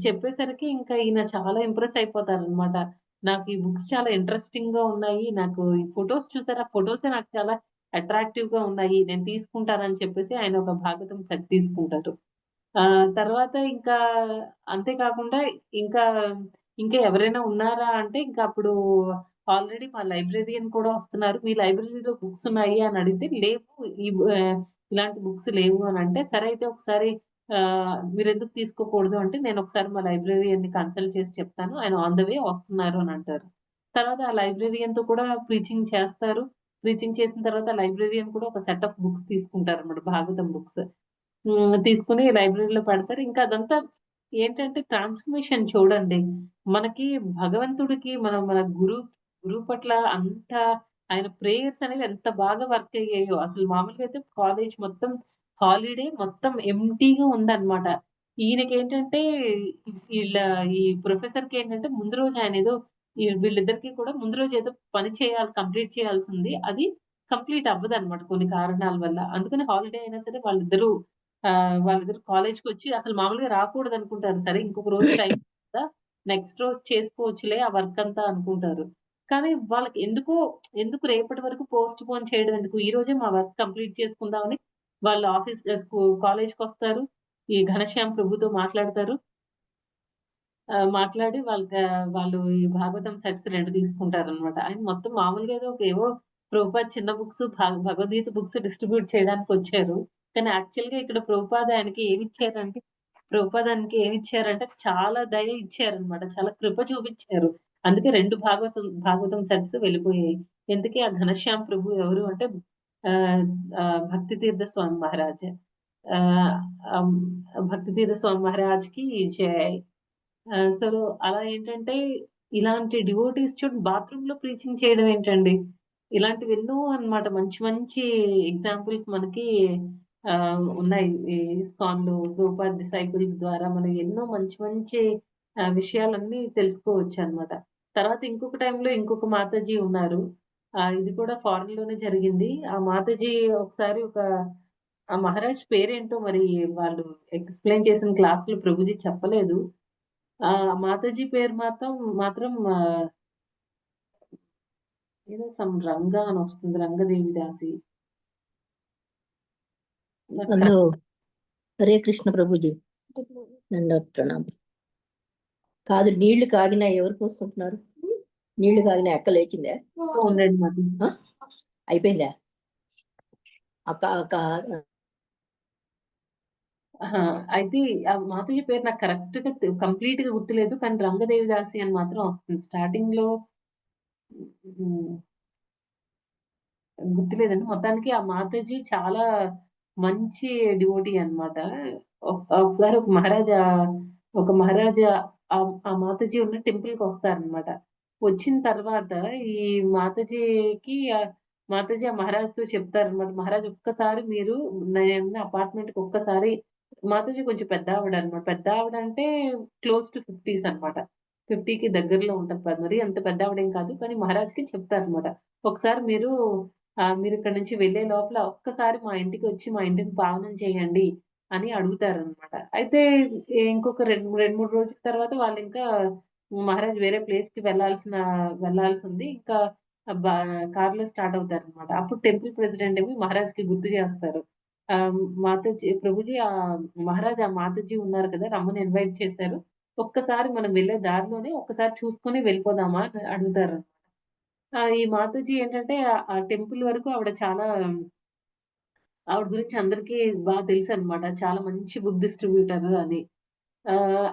చెప్పేసరికి ఇంకా ఈయన చాలా ఇంప్రెస్ అయిపోతారనమాట. నాకు ఈ బుక్స్ చాలా ఇంట్రెస్టింగ్‌గా ఉన్నాయి. నాకు ఈ ఫోటోస్ చూసారా? ఫోటోసే నాకు చాలా అట్రాక్టివ్‌గా ఉన్నాయి. నేను తీసుకుంటానని చెప్పేసి ఆయన ఒక భాగవతం సెట్ తీసుకుంటారు. తర్వాత ఇంకా అంతే కాకుండా ఇంకా, ఇంకా ఎవరైనా ఉన్నారా అంటే ఇంకా అప్పుడు ఆల్రెడీ మా లైబ్రేరియన్ కూడా వస్తున్నారు. "మీ లైబ్రరీలో బుక్స్ ఉన్నాయి" అని అడిగితే, "లేవు. ఈ ఇలాంటి బుక్స్ లేవు" అనంటే, "సరే అయితే ఒకసారి మీరెందుకు తీసుకోకూడదు" అంటే, "నేనొకసారి మా లైబ్రేరియన్‌ని కన్సల్ట్ చేసి చెప్తాను. ఆయన ఆన్ ద వే వస్తున్నారు" అని అంటారు. తర్వాత ఆ లైబ్రేరియన్‌తో కూడా ప్రీచింగ్ చేస్తారు. ప్రీచింగ్ చేసిన తర్వాత లైబ్రేరియన్ కూడా ఒక సెట్ ఆఫ్ బుక్స్ తీసుకుంటారన్నమాట. భాగవతం బుక్స్. తీసుకొని లైబ్రరీలో పెడతారు. ఇంకా అదంతా ఏంటంటే ట్రాన్స్‌ఫర్మేషన్ చూడండి. మనకి భగవంతుడికి మన గురువు పట్ల అంత ఆయన ప్రేయర్స్ అనేవి ఎంత బాగా వర్క్ అయ్యాయో. అసలు మామూలుగా అయితే కాలేజ్ మొత్తం హాలిడే మొత్తం ఎంప్టీగా ఉందన్నమాట. ఈయనకేంటంటే ఈళ్ళ ఈ ప్రొఫెసర్‌కేంటంటే ముందు రోజు ఆయనేదో వీళ్ళిద్దరికీ కూడా ముందు రోజు ఏదో పని చేయాలి, కంప్లీట్ చేయాల్సింది. అది కంప్లీట్ అవ్వదన్నమాట కొన్ని కారణాల వల్ల. అందుకని హాలిడే అయినా సరే వాళ్ళిద్దరూ కాలేజ్‌కొచ్చి అసలు మామూలుగా రాకూడదనుకుంటారు. సరే ఇంకొక రోజు టైం కదా! నెక్స్ట్ రోజు చేసుకోవచ్చులే ఆ వర్క్ అంతా అనుకుంటారు. కానీ వాళ్ళకి ఎందుకు రేపటి వరకు పోస్ట్‌పోన్ చేయడం ఎందుకు? ఈ రోజే మా వర్క్ కంప్లీట్ చేసుకుందామని వాళ్ళు ఆఫీస్ కాలేజ్‌కొస్తారు. ఈ ఘనశ్యామ్ ప్రభుతో మాట్లాడతారు. మాట్లాడి వాళ్ళు ఈ భాగవతం సెట్స్ 2 తీసుకుంటారనమాట. ఆయన మొత్తం మామూలుగా ఏవో ప్రభుపాద్ చిన్న బుక్స్, భగవద్గీత బుక్స్ డిస్ట్రిబ్యూట్ చేయడానికొచ్చారు. కానీ యాక్చువల్‌గా ఇక్కడ ప్రభుపాద్ ఆయనకి ఏమిచ్చారంటే చాలా దయ ఇచ్చారనమాట. చాలా కృప చూపిచ్చారు. అందుకే 2 భాగవతం సెట్స్ వెళ్ళిపోయాయి. ఇంతకీ ఆ ఘనశ్యామ్ ప్రభు ఎవరు అంటే ఆహ్, భక్తి తీర్థ స్వామి మహారాజ్. ఆహ్, హ్మ్. భక్తి తీర్థ స్వామి మహారాజ్‌కి జై. సో, అలా ఏంటంటే, ఇలాంటి డివోటీస్ చూడండి బాత్రూమ్‌లో ప్రీచింగ్ చేయడం ఏంటండి? ఇలాంటివెన్నో అన్నమాట. మంచి మంచి ఎగ్జాంపుల్స్ మనకి ఉన్నాయి. ఈ ఇస్కాన్‌లో ప్రభుపాద్ డిసైపుల్స్ ద్వారా మనం ఎన్నో మంచి మంచి విషయాలన్నీ తెలుసుకోవచ్చన్నమాట. తర్వాత ఇంకొక టైంలో ఇంకొక మాతాజీ ఉన్నారు. ఇది కూడా ఫారెన్‌లోనే జరిగింది. ఆ మాతాజీ ఒకసారి ఆ మహారాజ్ పేరేంటో మరి వాళ్ళు ఎక్స్‌ప్లెయిన్ చేసిన క్లాస్‌లో ప్రభుజీ చెప్పలేదు. మాతాజీ పేరు మాత్రం ఏదో రంగా అనొస్తుంది. రంగదేవి దాసి. నాకు నన్ను హరే కృష్ణ ప్రభుజీ దండవత్ ప్రణామం. కాదు, నీళ్లు కాగినా ఎవరు పోసుకుంటున్నారు? నీళ్లు కాగినా ఎక్క లేచిందా? ఉండండి మరి. అయిపోయిందా? అక్క అక్క ఆహా! అయితే ఆ మాతాజీ పేరు నాకు కరెక్ట్‌గా కంప్లీట్‌గా గుర్తులేదు. కానీ రంగదేవి దాసి అని మాత్రం వస్తుంది. స్టార్టింగ్‌లో హ్మ్. గుర్తులేదండి. మొత్తానికి ఆ మాతాజీ చాలా మంచి డివోటీ అన్నమాట. ఒకసారి ఒక మహారాజా ఆ మాతాజీ ఉన్న టెంపుల్‌కొస్తారన్నమాట. వచ్చిన తర్వాత ఈ మాతాజీకి మాతాజీ ఆ మహారాజుతో చెప్తారన్నమాట. మహారాజ్ ఒక్కసారి మీరు నేనున్న అపార్ట్మెంట్‌కి ఒక్కసారి మాతాజీ కొంచెం పెద్దావిడన్నమాట. పెద్దావిడంటే క్లోజ్ టు 50స్ అన్నమాట. 50కి దగ్గరలో ఉంటది. మరీ అంత పెద్దావిడేం కాదు. కానీ మహారాజ్‌కి చెప్తారన్నమాట. ఒకసారి మీరిక్కడి నుంచి వెళ్ళే లోపల ఒక్కసారి మా ఇంటికొచ్చి మా ఇంటిని పావనం చేయండి అని అడుగుతారనమాట. అయితే ఇంకొక 3 రోజుల తర్వాత వాళ్ళింకా మహారాజ్ వేరే ప్లేస్‌కి వెళ్ళాల్సుంది. ఇంకా బ కార్‌లో స్టార్ట్ అవుతారనమాట. అప్పుడు టెంపుల్ ప్రెసిడెంట్ ఏమో మహారాజ్‌కి గుర్తు చేస్తారు. ప్రభుజీ మహారాజ్ ఆ మాతాజీ ఉన్నారు కదా! రమ్మని ఇన్వైట్ చేశారు. ఒక్కసారి మనం వెళ్ళే దారిలోనే ఒక్కసారి చూసుకొని వెళ్ళిపోదామా అని అడుగుతారు. ఈ మాతాజీ ఏంటంటే ఆ టెంపుల్ వరకు ఆవిడ గురించి అందరికీ తెలుసనమాట. చాలా మంచి బుక్ డిస్ట్రిబ్యూటర్ అని.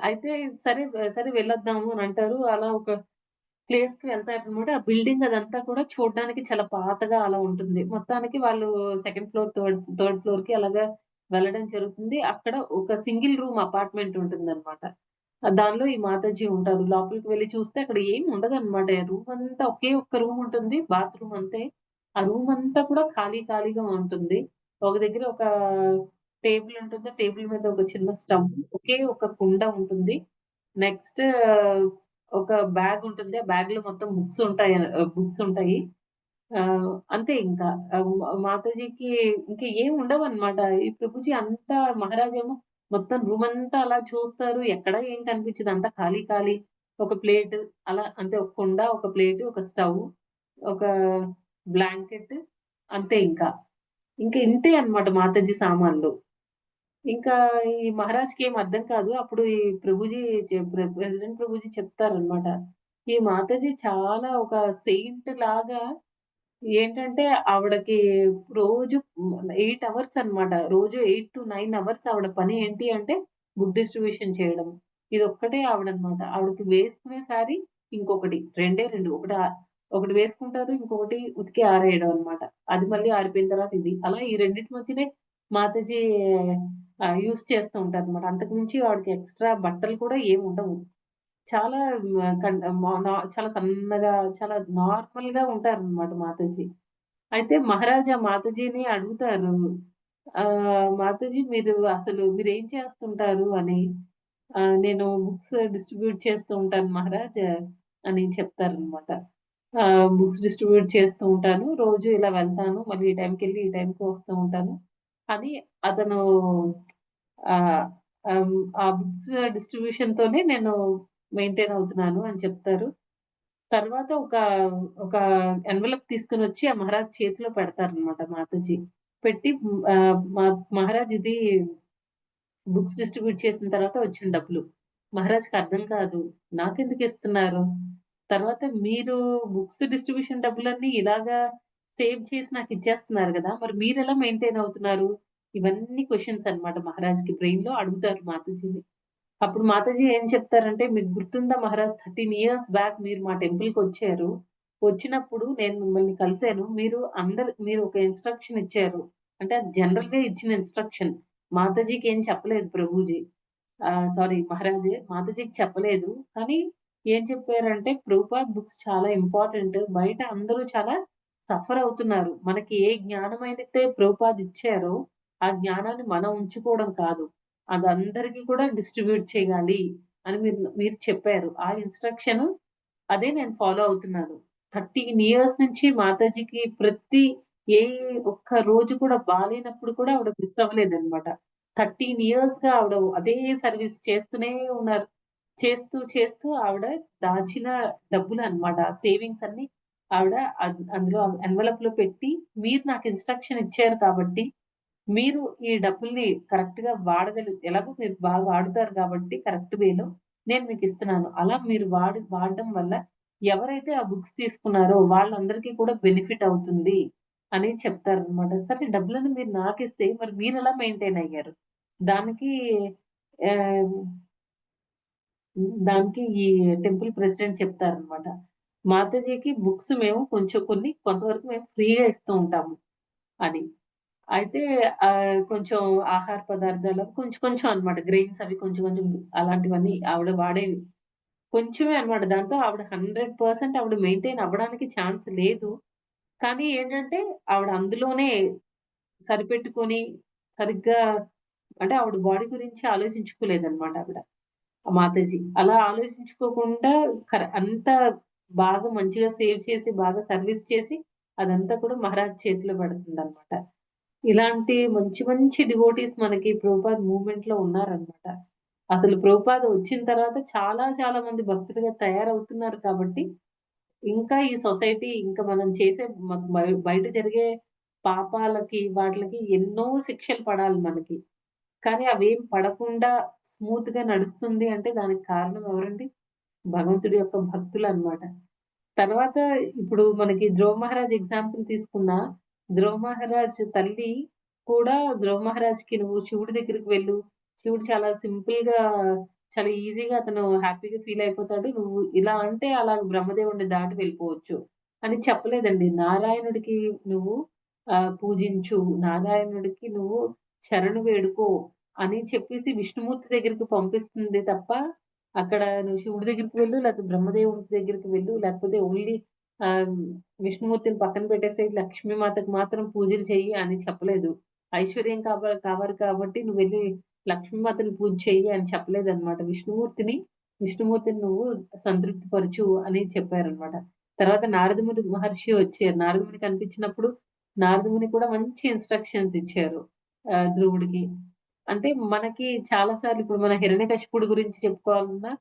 అయితే సరే సరే వెళ్ళొద్దాము అని అంటారు. అలా ఒక ప్లేస్‌కి వెళ్తారనమాట. ఆ బిల్డింగ్ అదంతా కూడా చూడడానికి చాలా పాతగా అలా ఉంటుంది. మొత్తానికి వాళ్ళు సెకండ్ ఫ్లోర్, థర్డ్ ఫ్లోర్‌కి అలాగా వెళ్ళడం జరుగుతుంది. అక్కడ ఒక సింగిల్ రూమ్ అపార్ట్‌మెంట్ ఉంటుందనమాట. దానిలో ఈ మాతాజీ ఉంటారు. లోపలికి వెళ్లి చూస్తే అక్కడ ఏమి ఉండదనమాట. రూమ్ అంతా ఒకే ఒక్క రూమ్ ఉంటుంది. బాత్రూమ్ అంతే. ఆ రూమ్ అంతా కూడా ఖాళీగా ఉంటుంది. ఒక దగ్గర ఒక టేబుల్ ఉంటుంది. టేబుల్ మీద ఒక చిన్న స్టవ్, ఒకే ఒక కుండ ఉంటుంది. నెక్స్ట్ ఒక బ్యాగ్ ఉంటుంది. ఆ బ్యాగ్‌లో మొత్తం బుక్స్ ఉంటాయి. అంతే ఇంకా. మాతాజీకి ఇంక ఏం ఉండవనమాట. ఈ ప్రభుజీ అంతా మహారాజ్ ఏమో మొత్తం రూమంతా అలా చూస్తారు. ఎక్కడ ఏం కనిపించదు. అంతా ఖాళీ ఖాళీ. ఒక ప్లేట్ అలా అంతే. ఒక కుండ, ఒక ప్లేటు, ఒక స్టవ్, ఒక బ్లాంకెట్ అంతే ఇంకా. ఇంక ఇంతే అన్నమాట మాతాజీ సామాన్లు. ఇంకా ఈ మహారాజ్‌కేం అర్థం కాదు. అప్పుడు ఈ ప్రభుజీ ప్రెసిడెంట్ ప్రభుజీ చెప్తారనమాట. ఈ మాతాజీ చాలా ఒక సెయింట్ లాగా ఏంటంటే ఆవిడకి రోజు 8 అవర్స్ అన్నమాట. రోజు 8-9 అవర్స్ ఆవిడ పని ఏంటి అంటే బుక్ డిస్ట్రిబ్యూషన్ చేయడం. ఇదొక్కటే ఆవిడనమాట. ఆవిడకి వేసుకునే సారీ ఇంకొకటి. రెండే 2. ఒకటి వేసుకుంటారు. ఇంకొకటి ఉతికి ఆరేయడం అన్నమాట. అది మళ్ళీ ఆరిపోయిన తర్వాత ఇది. అలా ఈ రెండిటి మధ్యనే మాతాజీ యూజ్ చేస్తూ ఉంటారన్నమాట. అంతకు మించి ఆవిడకి ఎక్స్‌ట్రా బట్టలు కూడా ఏముండవు. చాలా మ కన్ మ నా చాలా సన్నగా, చాలా నార్మల్‌గా ఉంటారనమాట మాతాజీ. అయితే మహారాజా మాతాజీని అడుగుతారు. మాతాజీ మీరేం చేస్తుంటారు అని. నేను బుక్స్ డిస్ట్రిబ్యూట్ చేస్తూ ఉంటాను మహారాజ్ అని చెప్తారనమాట. బుక్స్ డిస్ట్రిబ్యూట్ చేస్తూ ఉంటాను. రోజు ఇలా వెళ్తాను. మళ్ళీ ఈ టైంకెళ్ళి ఈ టైంకి వస్తూ ఉంటాను అని అతను ఆహ్, ఆ బుక్స్ డిస్ట్రిబ్యూషన్‌తోనే నేను మెయింటైన్ అవుతున్నాను అని చెప్తారు. తర్వాత ఒక ఎన్వలప్ తీసుకొనొచ్చి ఆ మహారాజ్ చేతిలో పెడతారనమాట మాతాజీ. పెట్టి మహారాజ్ ఇది బుక్స్ డిస్ట్రిబ్యూట్ చేసిన తర్వాత వచ్చిన డబ్బులు. మహారాజ్‌కి అర్థం కాదు. నాకెందుకిస్తున్నారు? తర్వాత మీరు బుక్స్ డిస్ట్రిబ్యూషన్ డబ్బులన్నీ ఇలాగా సేవ్ చేసి నాకిచ్చేస్తున్నారు గదా! మరి మీరెలా మెయింటైన్ అవుతున్నారు? ఇవన్నీ క్వెషన్స్ అన్నమాట మహారాజ్‌కి బ్రెయిన్‌లో అడుగుతారు మాతాజీని. అప్పుడు మాతాజీ ఏం చెప్తారంటే, "మీకు గుర్తుందా మహారాజ్ 13 ఇయర్స్ బ్యాక్ మీరు మా టెంపుల్‌కొచ్చారు. వచ్చినప్పుడు నేను మిమ్మల్ని కలిసాను. మీరు ఒక ఇన్‌స్ట్రక్షన్ ఇచ్చారు. అంటే అది జనరల్‌గా ఇచ్చిన ఇన్‌స్ట్రక్షన్. మాతాజీకి ఏం చెప్పలేదు ప్రభుజీ. సారీ మహారాజే మాతాజీకి చెప్పలేదు. కానీ ఏం చెప్పారంటే, ప్రభుపాద్ బుక్స్ చాలా ఇంపార్టెంట్. బయట అందరూ చాలా సఫర్ అవుతున్నారు. మనకి ఏ జ్ఞానమైతే ప్రభుపాద్ ఇచ్చారో, ఆ జ్ఞానాన్ని మనం ఉంచుకోవడం కాదు. అది అందరికి కూడా డిస్ట్రిబ్యూట్ చేయాలి అని మీరు మీరు చెప్పారు. ఆ ఇన్‌స్ట్రక్షన్ అదే నేను ఫాలో అవుతున్నాను. 13 ఇయర్స్ నుంచి మాతాజీకి ఏ ఒక్క రోజు కూడా బాలేనప్పుడు కూడా ఆవిడ మిస్ అవ్వలేదన్నమాట. 13 ఇయర్స్‌గా ఆవిడ అదే సర్వీస్ చేస్తూనే ఉన్నారు. చేస్తూ ఆవిడ దాచిన డబ్బులన్నమాట. ఆ సేవింగ్స్ అన్నీ ఆవిడ అందులో ఎన్వలప్‌లో పెట్టి మీరు నాకు ఇన్‌స్ట్రక్షన్ ఇచ్చారు కాబట్టి మీరు ఈ డబ్బుల్ని కరెక్ట్‌గా ఎలాగో మీరు బాగా వాడుతారు కాబట్టి కరెక్ట్ వేలో నేను మీకిస్తున్నాను. అలా మీరు వాడడం వల్ల ఎవరైతే ఆ బుక్స్ తీసుకున్నారో వాళ్ళందరికీ కూడా బెనిఫిట్ అవుతుంది అని చెప్తారనమాట. సరే డబ్బులను మీరు నాకిస్తే మరి మీరెలా మెయింటైన్ అయ్యారు? దానికి ఆహ్, దానికి ఈ టెంపుల్ ప్రెసిడెంట్ చెప్తారనమాట. మాతాజీకి బుక్స్ మేము కొంతవరకు మేము ఫ్రీగా ఇస్తూ ఉంటాము అని. అయితే కొంచెం ఆహార పదార్థాలు కొంచెం కొంచెం అన్నమాట. గ్రెయిన్స్ అవి కొంచెం కొంచెం అలాంటివన్నీ ఆవిడ వాడేవి. కొంచెమే అన్నమాట. దాంతో ఆవిడ 100% ఆవిడ మెయింటైన్ అవ్వడానికి ఛాన్స్ లేదు. కానీ ఏంటంటే ఆవిడ అందులోనే సరిపెట్టుకొని సరిగ్గా అంటే ఆవిడ బాడీ గురించి ఆలోచించుకోలేదన్నమాట ఆవిడ. ఆ మాతాజీ. అలా ఆలోచించుకోకుండా అంతా బాగా మంచిగా సేవ్ చేసి, బాగా సర్విస్ చేసి అదంతా కూడా మహారాజ్ చేతిలో పెడుతుందన్నమాట. ఇలాంటి మంచి మంచి డివోటీస్ మనకి ప్రభుపాద్ మూవ్‌మెంట్‌లో ఉన్నారనమాట. అసలు ప్రభుపాద్ వచ్చిన తర్వాత చాలా చాలా మంది భక్తులుగా తయారవుతున్నారు కాబట్టి, ఇంకా ఈ సొసైటీ ఇంకా మనం చేసే మ బయ బయట జరిగే పాపాలకి, వాటిలకి ఎన్నో శిక్షలు పడాలి మనకి. కానీ అవేం పడకుండా స్మూత్‌గా నడుస్తుంది అంటే దానికి కారణం ఎవరండి? భగవంతుడి యొక్క భక్తులనమాట. తర్వాత ఇప్పుడు మనకి ధ్రువ మహారాజ్ ఎగ్జాంపుల్ తీసుకున్నా, ధ్రువ మహారాజ్ తల్లి కూడా ధ్రువ మహారాజ్‌కి "నువ్వు శివుడి దగ్గరికి వెళ్ళు. శివుడు చాలా సింపుల్‌గా, చాలా ఈజీగా అతను హ్యాపీగా ఫీల్ అయిపోతాడు. నువ్వు ఇలా అంటే అలా బ్రహ్మదేవుడిని దాటి వెళ్ళిపోవచ్చు" అని చెప్పలేదండి. నారాయణుడికి నువ్వు పూజించు. నారాయణుడికి నువ్వు శరణు వేడుకో అని చెప్పేసి విష్ణుమూర్తి దగ్గరికి పంపిస్తుంది తప్ప అక్కడ నువ్వు శివుడి దగ్గరికి వెళ్ళు, లేకపోతే బ్రహ్మదేవుడి దగ్గరికి వెళ్ళు, లేకపోతే ఓన్లీ ఆహ్, విష్ణుమూర్తిని పక్కన పెట్టేసేయి, లక్ష్మీమాతకు మాత్రం పూజలు చెయ్యి అని చెప్పలేదు. ఐశ్వర్యం కావాలి కాబట్టి నువ్వెళ్లి లక్ష్మీమాతని పూజ చెయ్యి అని చెప్పలేదన్నమాట. విష్ణుమూర్తిని విష్ణుమూర్తిని నువ్వు సంతృప్తి పరచు అని చెప్పారనమాట. తర్వాత నారదముని మహర్షి వచ్చారు. నారదముని కనిపించినప్పుడు నారదముని కూడా మంచి ఇన్‌స్ట్రక్షన్స్ ఇచ్చారు ధ్రువుడికి. అంటే మనకి చాలా సార్లు ఇప్పుడు మన హిరణ్యకశిపుడు గురించి చెప్పుకోవాలన్నా,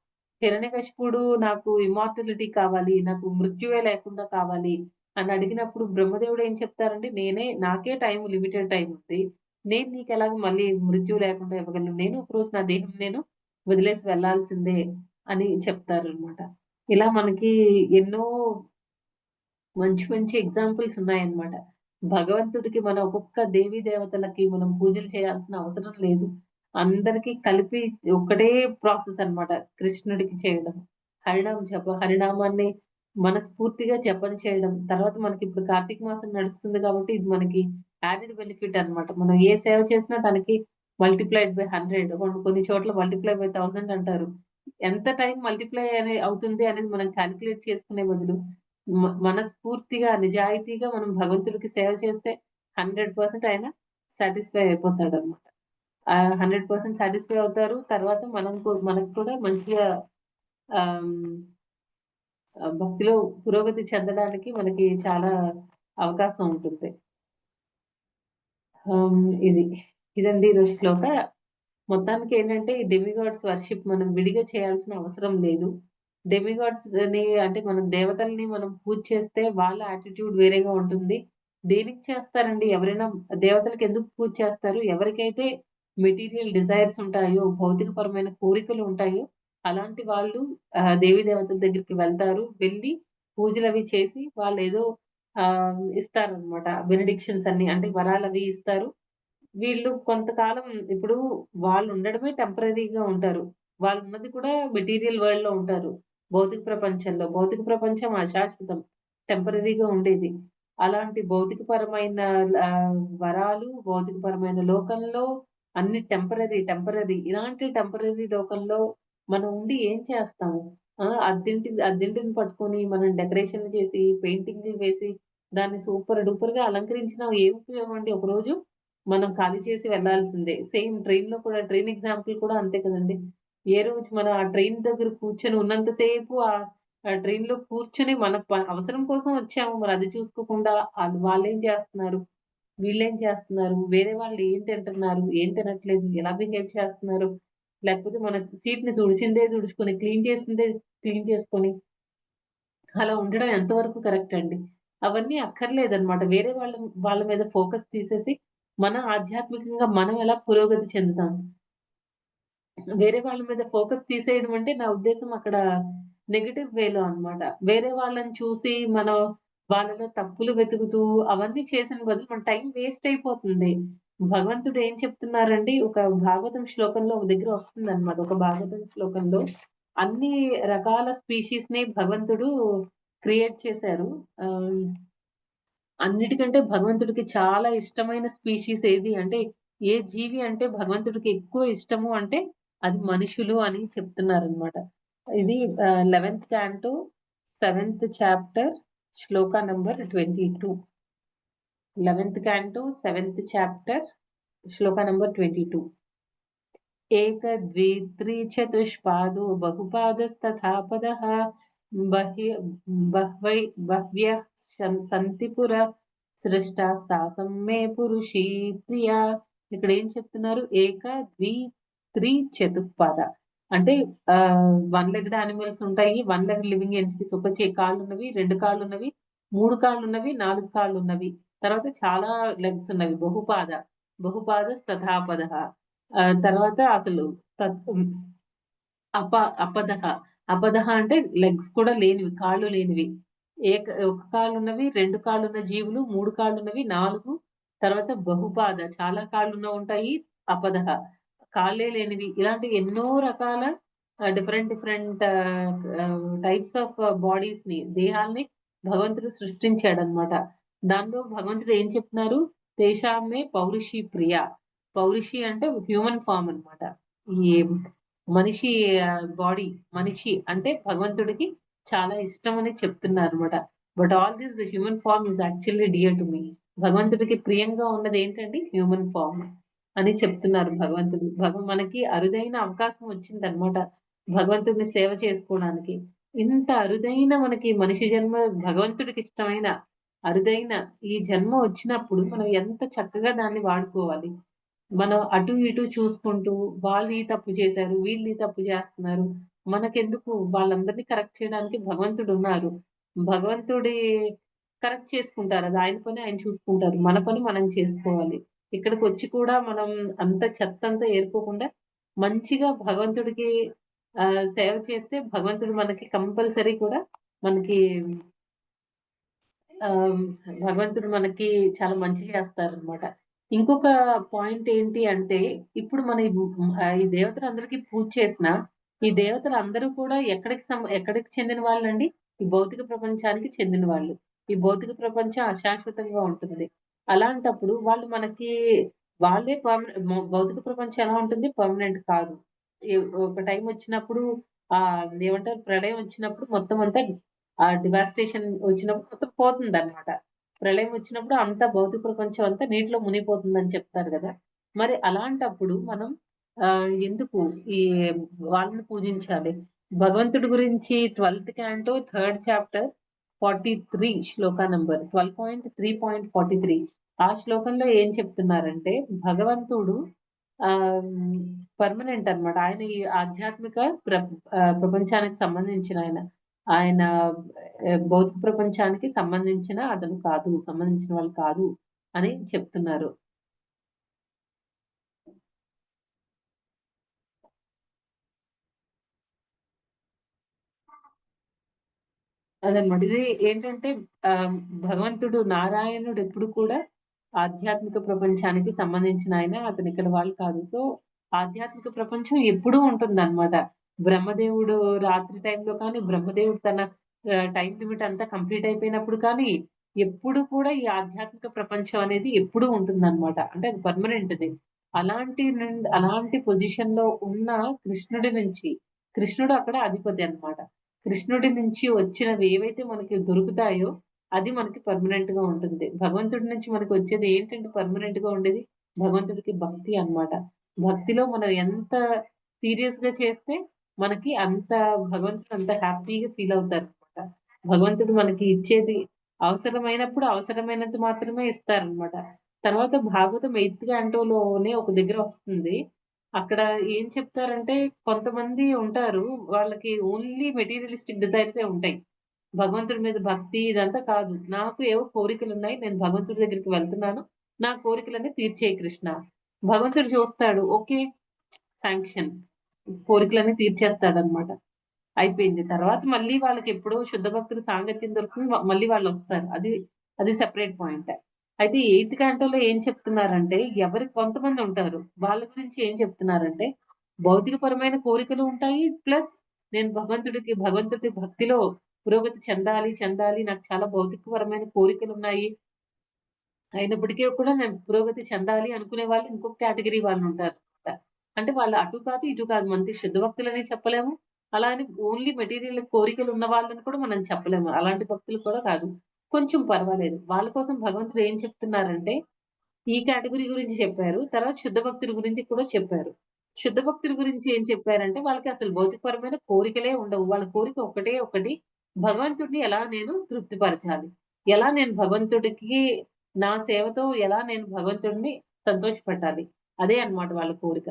హిరణ్యకశిపుడు నాకు ఇమ్మోర్టాలిటీ కావాలి, నాకు మృత్యువే లేకుండా కావాలి అని అడిగినప్పుడు బ్రహ్మదేవుడు ఏం చెప్తారంటే, నాకే లిమిటెడ్ టైమ్ ఉంది. నేను నీకెలాగ మళ్ళీ మృత్యువు లేకుండా ఇవ్వగలను. నేను ఒకరోజు నా దేహం నేను వదిలేసి వెళ్ళాల్సిందే అని చెప్తారనమాట. ఇలా మనకి ఎన్నో మంచి మంచి ఎగ్జాంపుల్స్ ఉన్నాయన్నమాట. భగవంతుడికి మన ఒక్కొక్క దేవీ దేవతలకి మనం పూజలు చేయాల్సిన అవసరం లేదు. అందరికి కలిపి ఒకటే ప్రాసెస్ అన్నమాట కృష్ణుడికి చేయడం. హరినామాన్ని మనస్ఫూర్తిగా జపం చేయడం. తర్వాత మనకిప్పుడు కార్తీక మాసం నడుస్తుంది కాబట్టి ఇది మనకి యాడెడ్ బెనిఫిట్ అన్నమాట. మనం ఏ సేవ చేసినా దానికి మల్టిప్లైడ్ బై 100 కొన్ని చోట్ల మల్టిప్లై బై 1000 అంటారు. ఎంత టైం మల్టిప్లై అవుతుంది అనేది మనం కాలిక్యులేట్ చేసుకునే బదులు మనస్ఫూర్తిగా, నిజాయితీగా మనం భగవంతుడికి సేవ చేస్తే 100% ఆయన సాటిస్ఫై అయిపోతాడన్నమాట. 100% సాటిస్ఫై అవుతారు. తర్వాత మనకు కూడా మంచిగా ఆహ్, భక్తిలో పురోగతి చెందడానికి మనకి చాలా అవకాశం ఉంటుంది. ఆహ్, ఇది. ఇదండి ఈరోజు శ్లోక. మొత్తానికేంటంటే ఈ డెమిగాడ్స్ వర్షిప్ మనం విడిగా చేయాల్సిన అవసరం లేదు. డెమిగాడ్స్‌ని అంటే మనం దేవతల్ని మనం పూజ చేస్తే వాళ్ళ యాటిట్యూడ్ వేరేగా ఉంటుంది. దేనికి చేస్తారండి? ఎవరైనా దేవతలకెందుకు పూజ చేస్తారు? ఎవరికైతే మెటీరియల్ డిజైర్స్ ఉంటాయో, భౌతికపరమైన కోరికలు ఉంటాయో, అలాంటి వాళ్ళు దేవీ దేవతల దగ్గరికి వెళ్తారు. వెళ్లి పూజలవి చేసి వాళ్ళేదో ఇస్తారనమాట. బెనెడిక్షన్స్ అన్ని అంటే వరాలవి ఇస్తారు. వీళ్ళు కొంతకాలం ఇప్పుడు వాళ్ళుండడమే టెంపరరీగా ఉంటారు. వాళ్ళున్నది కూడా మెటీరియల్ వరల్డ్‌లో ఉంటారు. భౌతిక ప్రపంచంలో. భౌతిక ప్రపంచం అశాశ్వతం. టెంపరరీగా ఉండేది. అలాంటి భౌతికపరమైన వరాలు, భౌతికపరమైన లోకంలో అన్ని టెంపరరీ. ఇలాంటి టెంపరరీ లోకంలో మనం ఉండి ఏం చేస్తాము? అద్దింటిని పట్టుకొని మనం డెకరేషన్‌లు చేసి, పెయింటింగ్‌లు వేసి, దాన్ని సూపర్ డూపర్‌గా అలంకరించినా ఏం ఉపయోగం అండి? ఒకరోజు మనం ఖాళీ చేసి వెళ్ళాల్సిందే. సేమ్ ట్రైన్‌లో కూడా ట్రైన్ ఎగ్జాంపుల్ కూడా అంతే కదండీ! ఏ రోజు మనం ఆ ట్రైన్ దగ్గర కూర్చొని ఉన్నంత సేపు ఆ ట్రైన్‌లో కూర్చొని మన అవసరం కోసం వచ్చాము. మరి అది చూసుకోకుండా వాళ్ళేం చేస్తున్నారు? వీళ్ళేం చేస్తున్నారు? వేరే వాళ్ళు ఏం తింటున్నారు? ఏం తినట్లేదు? ఎలా బిహేవ్ చేస్తున్నారు? లేకపోతే మన సీట్‌ని తుడిచిందే తుడుచుకొని, క్లీన్ చేసిందే క్లీన్ చేసుకొని అలా ఉండడం ఎంతవరకు కరెక్ట్ అండి? అవన్నీ అక్కర్లేదన్నమాట. వేరే వాళ్ళ మీద ఫోకస్ తీసేసి, మన ఆధ్యాత్మికంగా మనం ఎలా పురోగతి చెందుతాం? వేరే వాళ్ళ మీద ఫోకస్ తీసేయడం అంటే నా ఉద్దేశ్యం అక్కడ నెగెటివ్ వేలో అన్నమాట. వేరే వాళ్ళని చూసి మనం వాళ్ళలో తప్పులు వెతుకుతూ అవన్నీ చేసిన బదులు మన టైం వేస్ట్ అయిపోతుంది. భగవంతుడు ఏం చెప్తున్నారండి, ఒక భాగవతం శ్లోకంలో ఒక దగ్గర వస్తుందన్నమాట. ఒక భాగవతం శ్లోకంలో అన్ని రకాల స్పీషీస్‌ని భగవంతుడు క్రియేట్ చేశారు. ఆహ్, అన్నిటికంటే భగవంతుడికి చాలా ఇష్టమైన స్పీషీస్ ఏది అంటే, ఏ జీవి అంటే భగవంతుడికి ఎక్కువ ఇష్టము అంటే, అది మనుషులు అని చెప్తున్నారనమాట. ఇది 11థ్ క్యాంటో, 7థ్ చాప్టర్, శ్లోక నంబర్ 22. 11థ్ క్యాంటో, 7థ్ చాప్టర్, శ్లోక నంబర్ 22. एक द्वि त्रि चतुष्पादो बहुपादस्तथा पदः बह्य बह्वै बह्व्यः सन्ति पुरा సృష్టాస్తాసం మే పురుషీ ప్రియా. ఇక్కడ ఏం చెప్తున్నారు? ఏక, ద్వి, త్రి, చతుఃపాద. అంటే వన్ లెగ్డ్ యానిమల్స్ ఉంటాయి. వన్ లెగ్ లివింగ్ ఎంటిటీస్ ఒక కాళ్ళున్నవి, 2 కాళ్ళున్నవి, 3 కాళ్ళున్నవి, 4 కాళ్ళున్నవి. తర్వాత చాలా లెగ్స్ ఉన్నవి. బహుపాదస్తథాపదః. తర్వాత అసలు తత్ అప అపదహ. అపదహ అంటే లెగ్స్ కూడా లేనివి, కాళ్ళు లేనివి. ఒక కాళ్ళున్నవి, 2 కాళ్ళున్న జీవులు, 3 కాళ్ళున్నవి, 4 తర్వాత బహుపాద చాలా కాళ్ళున్నవుంటాయి. అపదహ కాళ్ళే లేనివి. ఇలాంటి ఎన్నో రకాల డిఫరెంట్ టైప్స్ ఆఫ్ బాడీస్‌ని, దేహాల్ని భగవంతుడు సృష్టించాడన్నమాట. దానిలో భగవంతుడు ఏం చెప్తున్నారు? తేషాం మే పౌరుషీ ప్రియ. పౌరుషి అంటే హ్యూమన్ ఫార్మ్ అన్నమాట. ఈ మనిషి బాడీ మనిషి అంటే భగవంతుడికి చాలా ఇష్టమని చెప్తున్నారన్నమాట. But all this the human form is actually dear to me. భగవంతుడికి ప్రియంగా ఉన్నది ఏంటండి? హ్యూమన్ ఫార్మ్ అని చెప్తున్నారు భగవంతుడు. మనకి అరుదైన అవకాశం వచ్చిందన్నమాట. భగవంతుడిని సేవ చేసుకోవడానికి. ఇంత అరుదైన మనకి మనిషి జన్మ భగవంతుడికి ఇష్టమైన అరుదైన ఈ జన్మ వచ్చినప్పుడు మనం ఎంత చక్కగా దాన్ని వాడుకోవాలి. మనం అటు ఇటు చూసుకుంటూ వాళ్ళు ఈ తప్పు చేశారు, వీళ్ళు ఈ తప్పు చేస్తున్నారు. మనకెందుకు వాళ్ళందరినీ కరెక్ట్ చేయడానికి భగవంతుడున్నారు. భగవంతుడి కరెక్ట్ చేసుకుంటారు. అది ఆయన పని ఆయన చూసుకుంటారు. మన పని మనం చేసుకోవాలి. ఇక్కడికొచ్చి కూడా మనం అంత చెత్తంతా ఏరుకోకుండా మంచిగా భగవంతుడికి సేవ చేస్తే భగవంతుడు మనకి కంపల్సరీ కూడా మనకి ఆహ్, భగవంతుడు మనకి చాలా మంచి చేస్తారనమాట. ఇంకొక పాయింట్ ఏంటి అంటే, ఇప్పుడు మన ఈ దేవతలందరికీ పూజ చేసినా, ఈ దేవతలందరూ కూడా ఎక్కడికి చెందిన వాళ్ళండి? ఈ భౌతిక ప్రపంచానికి చెందిన వాళ్ళు. ఈ భౌతిక ప్రపంచం అశాశ్వతంగా ఉంటుంది. అలాంటప్పుడు వాళ్ళు మనకి వాళ్ళే భౌతిక ప్రపంచం ఎలా ఉంటుంది? పర్మనెంట్ కాదు. ఎ ఒక టైం వచ్చినప్పుడు ఏమంటారు ప్రళయం వచ్చినప్పుడు మొత్తం అంతా డివాస్టేషన్ వచ్చినప్పుడు మొత్తం పోతుందన్నమాట. ప్రళయం వచ్చినప్పుడు అంతా భౌతిక ప్రపంచం అంతా నీటిలో మునిగిపోతుందని చెప్తారు గదా! మరి అలాంటప్పుడు మనం ఎందుకు ఈ వాళ్ళని పూజించాలి? భగవంతుడి గురించి 12థ్ క్యాంటో 3 చాప్టర్ 43 శ్లోక నంబర్ 12.3.43 ఆ శ్లోకంలో ఏం చెప్తున్నారంటే భగవంతుడు ఆహ్, పర్మనెంట్ అన్నమాట. ఆయన ఈ ఆధ్యాత్మిక ప్రపంచానికి సంబంధించిన ఆయన. ఆయన భౌతిక ప్రపంచానికి సంబంధించిన వాళ్ళు కాదు అని చెప్తున్నారు. అదనమాట. ఇది ఏంటంటే ఆహ్, భగవంతుడు నారాయణుడు ఎప్పుడు కూడా ఆధ్యాత్మిక ప్రపంచానికి సంబంధించిన ఆయన. అతను ఇక్కడ వాళ్ళు కాదు. సో, ఆధ్యాత్మిక ప్రపంచం ఎప్పుడూ ఉంటుందనమాట. బ్రహ్మదేవుడు రాత్రి టైంలో కానీ, బ్రహ్మదేవుడు తన టైమ్ లిమిట్ అంతా కంప్లీట్ అయిపోయినప్పుడు కానీ, ఎప్పుడు కూడా ఈ ఆధ్యాత్మిక ప్రపంచం అనేది ఎప్పుడూ ఉంటుందనమాట. అంటే అది పర్మనెంట్‌ది. అలాంటి పొజిషన్‌లో ఉన్న కృష్ణుడి నుంచి కృష్ణుడు అక్కడ అధిపతి అన్నమాట. కృష్ణుడి నుంచి వచ్చినవి ఏవైతే మనకి దొరుకుతాయో, అది మనకి పర్మనెంట్‌గా ఉంటుంది. భగవంతుడి నుంచి మనకొచ్చేది ఏంటంటే పర్మనెంట్‌గా ఉండేది, భగవంతుడికి భక్తి అన్నమాట. భక్తిలో మనం ఎంత సీరియస్‌గా చేస్తే, మనకి అంత భగవంతుడు అంత హ్యాపీగా ఫీల్ అవుతారన్నమాట. భగవంతుడు మనకి ఇచ్చేది అవసరమైనప్పుడు అవసరమైనంత మాత్రమే ఇస్తారన్నమాట. తర్వాత భాగవతం ఎయిత్ క్యాంటోలోనే ఒక దగ్గర వస్తుంది. అక్కడ ఏం చెప్తారంటే కొంతమంది ఉంటారు. వాళ్ళకి ఓన్లీ మెటీరియలిస్టిక్ డిజైర్సే ఉంటాయి. భగవంతుడి మీద భక్తి ఇదంతా కాదు. నాకు ఏవో కోరికలున్నాయి. నేను భగవంతుడి దగ్గరికి వెళ్తున్నాను. నా కోరికలన్నీ తీర్చేయి కృష్ణ. భగవంతుడు చూస్తాడు. ఓకే. శాంక్షన్. కోరికలన్నీ తీర్చేస్తాడన్నమాట. అయిపోయింది. తర్వాత మళ్ళీ వాళ్ళకెప్పుడో శుద్ధ భక్తుల సాంగత్యం దొరుకుతుంది. మళ్ళీ వాళ్ళొస్తారు. అది సెపరేట్ పాయింట్. అయితే ఎయిత్ క్యాంటోలో ఏం చెప్తున్నారంటే, కొంతమందుంటారు. వాళ్ళ గురించి ఏం చెప్తున్నారంటే, భౌతికపరమైన కోరికలు ఉంటాయి. ప్లస్ నేను భగవంతుడి భక్తిలో పురోగతి చెందాలి. నాకు చాలా భౌతికపరమైన కోరికలున్నాయి. అయినప్పటికీ కూడా నేను పురోగతి చెందాలి అనుకునే వాళ్ళు ఇంకొక కేటగరీ వాళ్ళుంటారనమాట. అంటే వాళ్ళు అటు కాదు, ఇటు కాదు. మనకి శుద్ధ భక్తులని చెప్పలేము. అలా అని ఓన్లీ మెటీరియల్ కోరికలు ఉన్న వాళ్ళని కూడా మనం చెప్పలేము. అలాంటి భక్తులు కూడా కాదు. కొంచెం పర్వాలేదు. వాళ్ళ కోసం భగవంతుడు ఏం చెప్తున్నారంటే, ఈ కేటగరీ గురించి చెప్పారు. తర్వాత శుద్ధ భక్తుల గురించి కూడా చెప్పారు. శుద్ధ భక్తుల గురించి ఏం చెప్పారంటే, వాళ్ళకి అసలు భౌతికపరమైన కోరికలే ఉండవు. వాళ్ళ కోరిక ఒకటే ఒకటి, భగవంతుడిని ఎలా నేను తృప్తిపరచాలి? ఎలా నేను భగవంతుడికి నా సేవతో ఎలా నేను భగవంతుడిని సంతోషపెట్టాలి? అదే అన్నమాట వాళ్ళ కోరిక.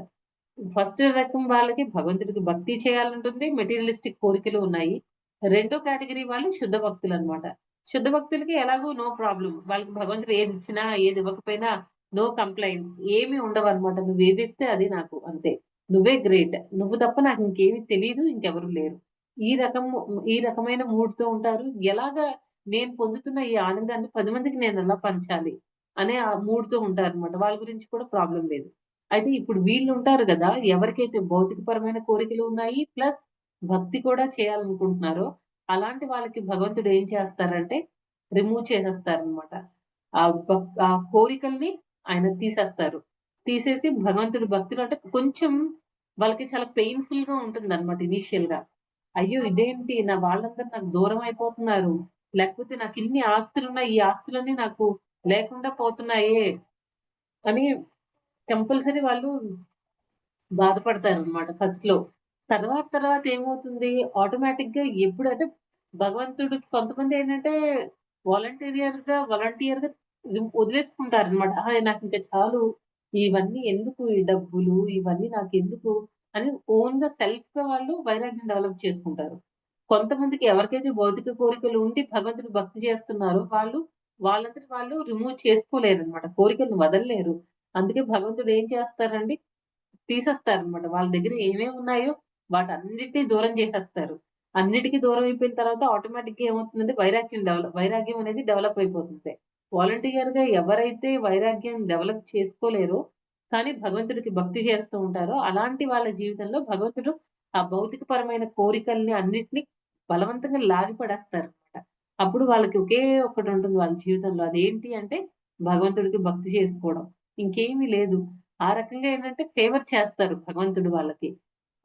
ఫస్ట్ రకం వాళ్ళకి భగవంతుడికి భక్తి చేయాలంటుంది. మెటీరియలిస్టిక్ కోరికలు ఉన్నాయి. రెండో కేటగరీ వాళ్ళు శుద్ధ భక్తులనమాట. శుద్ధ భక్తులకి ఎలాగో నో ప్రాబ్లమ్. వాళ్ళకి భగవంతుడు ఏదిచ్చినా, ఏది ఇవ్వకపోయినా నో కంప్లెయింట్స్ ఏమి ఉండవనమాట. నువ్వేదిస్తే అది నాకు అంతే. నువ్వే గ్రేట్. నువ్వు తప్ప నాకు ఇంకేమి తెలీదు. ఇంకెవరు లేరు. ఈ రకము ఈ రకమైన మూడ్‌తో ఉంటారు. ఎలాగా నేను పొందుతున్న ఈ ఆనందాన్ని 10 మందికి నేనెలా పంచాలి? అనే ఆ మూడ్‌తో ఉంటారనమాట. వాళ్ళ గురించి కూడా ప్రాబ్లమ్ లేదు. అయితే ఇప్పుడు వీళ్ళుంటారు గదా! ఎవరికైతే భౌతికపరమైన కోరికలు ఉన్నాయి. ప్లస్ భక్తి కూడా చేయాలనుకుంటున్నారో, అలాంటి వాళ్ళకి భగవంతుడు ఏం చేస్తారంటే, రిమూవ్ చేసేస్తారనమాట. ఆ కోరికల్ని ఆయన తీసేస్తారు. తీసేసి భగవంతుడి భక్తిలో అంటే కొంచెం వాళ్ళకి చాలా పెయిన్‌ఫుల్‌గా ఉంటుందనమాట ఇనీషియల్‌గా. అయ్యో! ఇదేంటి నా వాళ్ళందరూ నాకు దూరం అయిపోతున్నారు. లేకపోతే నాకిన్ని ఆస్తులున్నాయి. ఈ ఆస్తులన్నీ నాకు లేకుండా పోతున్నాయే అని కంపల్సరీ వాళ్ళు బాధపడతారనమాట ఫస్ట్‌లో. తర్వాత ఏమవుతుంది ఆటోమేటిక్‌గా ఎప్పుడంటే భగవంతుడికి కొంతమందేంటంటే వాలంటీర్‌గా వదిలేసుకుంటారనమాట. ఆహా! నాకింక చాలు. ఇవన్నీ ఎందుకు ఈ డబ్బులు, ఇవన్నీ నాకెందుకు అని ఓన్‌గా సెల్ఫ్‌గా వాళ్ళు వైరాగ్యం డెవలప్ చేసుకుంటారు. కొంతమందికి ఎవరికైతే భౌతిక కోరికలు ఉండి భగవంతుడికి భక్తి చేస్తున్నారో వాళ్ళంతట వాళ్ళు రిమూవ్ చేసుకోలేరనమాట. కోరికలను వదలలేరు. అందుకే భగవంతుడు ఏం చేస్తారండి తీసేస్తారనమాట. వాళ్ళ దగ్గర ఏమేమి ఉన్నాయో వాటన్నిటిని దూరం చేసేస్తారు. అన్నిటికి దూరం అయిపోయిన తర్వాత ఆటోమేటిక్‌గా ఏమవుతుందంటే వైరాగ్యం అనేది డెవలప్ అయిపోతుంది. వాలంటీర్‌గా ఎవరైతే వైరాగ్యం డెవలప్ చేసుకోలేరో, కానీ భగవంతుడికి భక్తి చేస్తూ ఉంటారో, అలాంటి వాళ్ళ జీవితంలో భగవంతుడు ఆ భౌతికపరమైన కోరికల్ని అన్నిటిని బలవంతంగా లాగి పడేస్తారనమాట. అప్పుడు వాళ్ళకి ఒకే ఒక్కటుంటుంది వాళ్ళ జీవితంలో. అదేంటి అంటే భగవంతుడికి భక్తి చేసుకోవడం. ఇంకేమీ లేదు. ఆ రకంగా ఏంటంటే ఫేవర్ చేస్తారు భగవంతుడు వాళ్ళకి.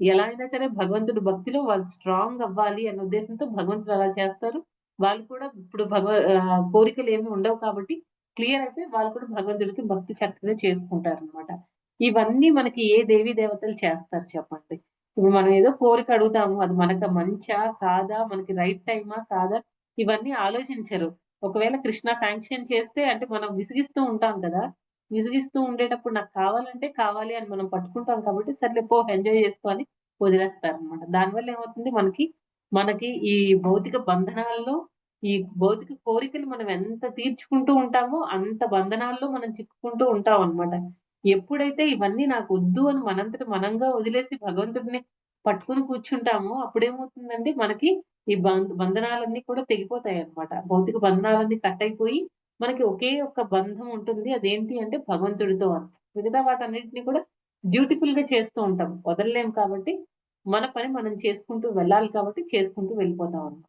ఎలా అయినా సరే భగవంతుడు భక్తిలో వాళ్ళు స్ట్రాంగ్ అవ్వాలి అన్న ఉద్దేశంతో భగవంతుడు అలా చేస్తారు. వాళ్ళు కూడా ఇప్పుడు కోరికలేమి ఉండవు కాబట్టి క్లియర్ అయిపోయి వాళ్ళు కూడా భగవంతుడికి భక్తి చక్కగా చేసుకుంటారనమాట. ఇవన్నీ మనకి ఏ దేవీ దేవతలు చేస్తారు చెప్పండి. ఇప్పుడు మనం ఏదో కోరిక అడుగుతాము. అది మనకు మంచా? కాదా? మనకి రైట్ టైమా? కాదా? ఇవన్నీ ఆలోచించరు. ఒకవేళ కృష్ణ శాంక్షన్ చేస్తే అంటే మనం విసిగిస్తూ ఉంటాం కదా! విసిగిస్తూ ఉండేటప్పుడు నాకు కావాలంటే కావాలి అని మనం పట్టుకుంటాం కాబట్టి సర్లే పో ఎంజాయ్ చేసుకో అని వదిలేస్తారనమాట. దానివల్ల ఏమవుతుంది మనకి ఈ భౌతిక బంధనాల్లో ఈ భౌతిక కోరికలు మనం ఎంత తీర్చుకుంటూ ఉంటామో అంత బంధనాల్లో మనం చిక్కుకుంటూ ఉంటామనమాట. ఎప్పుడైతే ఇవన్నీ నాకొద్దు అని మనంతట మనంగా వదిలేసి భగవంతుడిని పట్టుకొని కూర్చుంటామో అప్పుడేమవుతుందండి మనకి ఈ బంధనాలన్నీ కూడా తెగిపోతాయన్నమాట. భౌతిక బంధనాలన్నీ కట్ అయిపోయి మనకి ఒకే ఒక్క బంధం ఉంటుంది. అదేంటి అంటే భగవంతుడితో అని. మిగతా వాటన్నిటిని కూడా బ్యూటిఫుల్‌గా చేస్తూ ఉంటాం. వదలలేం కాబట్టి మన పని మనం చేసుకుంటూ వెళ్ళాలి కాబట్టి చేసుకుంటూ వెళ్ళిపోతామన్నమాట.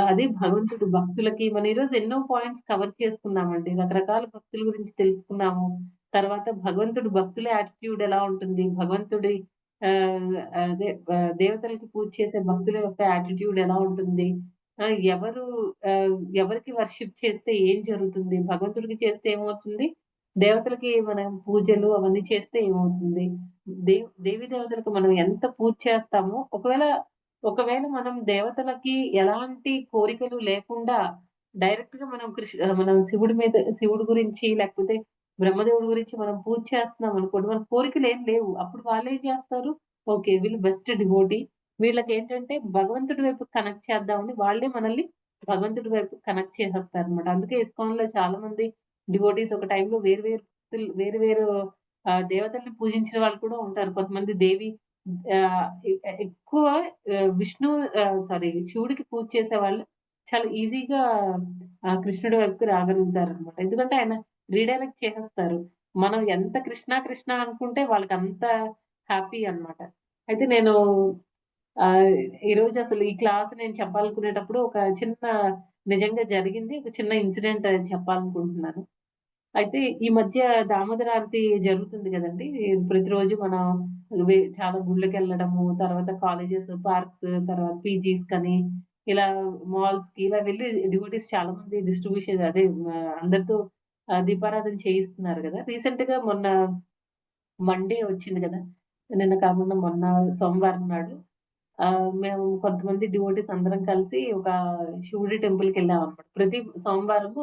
అది భగవంతుడు భక్తులకి మనం ఈరోజు ఎన్నో పాయింట్స్ కవర్ చేసుకున్నామండి. రకరకాల భక్తుల గురించి తెలుసుకున్నాము. తర్వాత భగవంతుడు భక్తుల యాటిట్యూడ్ ఎలా ఉంటుంది? భగవంతుడి ఆహ్, అదే దేవతలకి పూజ చేసే భక్తుల యొక్క యాటిట్యూడ్ ఎలా ఉంటుంది? ఎవరు ఎవరికి వర్షిప్ చేస్తే ఏం జరుగుతుంది? భగవంతుడికి చేస్తే ఏమవుతుంది? దేవతలకి మనం పూజలు అవన్నీ చేస్తే ఏమవుతుంది? దేవీ దేవతలకు మనం ఎంత పూజ చేస్తామో ఒకవేళ మనం దేవతలకి ఎలాంటి కోరికలు లేకుండా డైరెక్ట్‌గా మనం శివుడి గురించి లేకపోతే బ్రహ్మదేవుడి గురించి మనం పూజ చేస్తున్నాం అనుకోండి. మన కోరికలేం లేవు. అప్పుడు వాళ్ళేం చేస్తారు? ఓకే. వీళ్ళు బెస్ట్ డివోటీ. వీళ్ళకేంటంటే భగవంతుడి వైపు కనెక్ట్ చేద్దామని వాళ్ళే మనల్ని భగవంతుడి వైపు కనెక్ట్ చేసేస్తారనమాట. అందుకే ఇస్కాన్‌లో చాలా మంది డివోటీస్ ఒక టైంలో వేరు వేరు దేవతల్ని పూజించిన వాళ్ళు కూడా ఉంటారు. కొంతమంది ఆహ్, ఎ ఎక్కువ విష్ణు శివుడికి పూజ చేసేవాళ్ళు చాలా ఈజీగా కృష్ణుడి వైపుకి రాగలుగుతారనమాట. ఎందుకంటే ఆయన రీడైరెక్ట్ చేసేస్తారు. మనం ఎంత కృష్ణ కృష్ణ అనుకుంటే వాళ్ళకంత హ్యాపీ అన్నమాట. అయితే నేను ఆహ్, ఈరోజు అసలు ఈ క్లాస్ నేను చెప్పాలనుకునేటప్పుడు ఒక చిన్న నిజంగా జరిగింది. ఒక చిన్న ఇన్సిడెంట్ చెప్పాలనుకుంటున్నాను. అయితే ఈ మధ్య దామోదర ఆరతి జరుగుతుంది గదండీ! ప్రతిరోజు మనం చాలా గుళ్ళకెళ్ళడము, తర్వాత కాలేజెస్, పార్క్స్, తర్వాత పీజీస్ కని ఇలా మాల్స్‌కి ఇలా వెళ్లి డివోటీస్ చాలా మంది డిస్ట్రిబ్యూషన్ అదే అందరితో దీపారాధన చేయిస్తున్నారు గదా! రీసెంట్‌గా మొన్న మండే వచ్చింది గదా! నిన్న కాకుండా మొన్న సోమవారం నాడు మేము కొంతమంది డివోటీస్ అందరం కలిసి ఒక శివుడి టెంపుల్‌కెళ్ళామనమాట. ప్రతి సోమవారము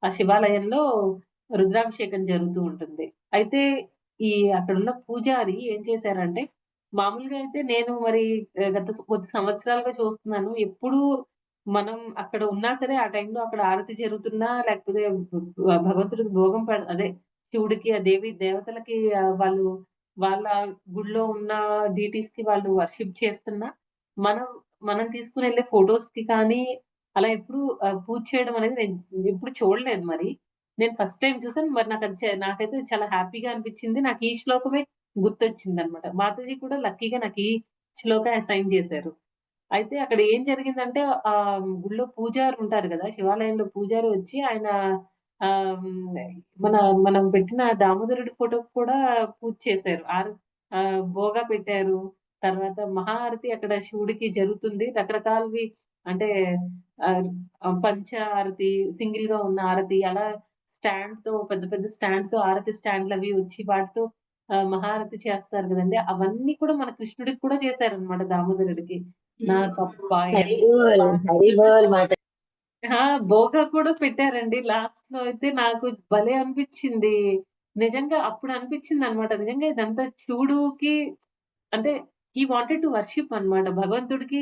ఆ శివాలయంలో రుద్రాభిషేకం జరుగుతూ ఉంటుంది. అయితే అక్కడున్న పూజారి ఏం చేశారంటే, మామూలుగా అయితే నేను మరి గత కొద్ది సంవత్సరాలుగా చూస్తున్నాను. ఎప్పుడూ మనం అక్కడ ఉన్నా సరే, ఆ టైంలో అక్కడ ఆరతి జరుగుతున్నా, లేకపోతే భగవంతుడికి భోగం అదే శివుడికి, ఆ దేవతలకి వాళ్ళ గుడిలో ఉన్న డీటీస్‌కి వాళ్ళు వర్షిప్ చేస్తున్నా, మనం మనం తీసుకొనెళ్ళే ఫోటోస్‌కి కానీ, అలా ఎప్పుడు పూజ చేయడం అనేది నేను ఎప్పుడు చూడలేదు మరి. నేను ఫస్ట్ టైమ్ చూసాను. మరి నాకైతే చాలా హ్యాపీగా అనిపిచ్చింది. నాకు ఈ శ్లోకమే గుర్తొచ్చిందనమాట. మాతాజీ కూడా లక్కీగా నాకు ఈ శ్లోకం అసైన్ చేశారు. అయితే అక్కడ ఏం జరిగిందంటే గుడిలో పూజారి ఉంటారు గదా! శివాలయంలో పూజారి వచ్చి ఆయన ఆహ్, హ్మ్, మన మనం పెట్టిన దామోదరుడి ఫోటోకి కూడా పూజ చేశారు. బోగా పెట్టారు. తర్వాత మహాఆరతి అక్కడ శివుడికి జరుగుతుంది. రకరకాలవి అంటే ఆహ్, పంచ ఆరతి, సింగిల్‌గా ఉన్న ఆరతి అలా పెద్ద పెద్ద స్టాండ్‌తో ఆరతి స్టాండ్‌లవి వచ్చి వాటితో మహారతి చేస్తారు కదండీ! అవన్నీ కూడా మన కృష్ణుడికి కూడా చేశారనమాట దామోదరుడికి. నాకబ్బా! హరి ఎంత బోల్ హరి బోల్ మాట. ఆ! భోగా కూడా పెట్టారండి. లాస్ట్‌లో అయితే నాకు భలే అనిపిచ్చింది. నిజంగా అప్పుడు అనిపిచ్చిందనమాట. నిజంగా ఇదంతా శివుడుకి అంటే హి వాంటెడ్ టు వర్షిప్ అన్నమాట. భగవంతుడికి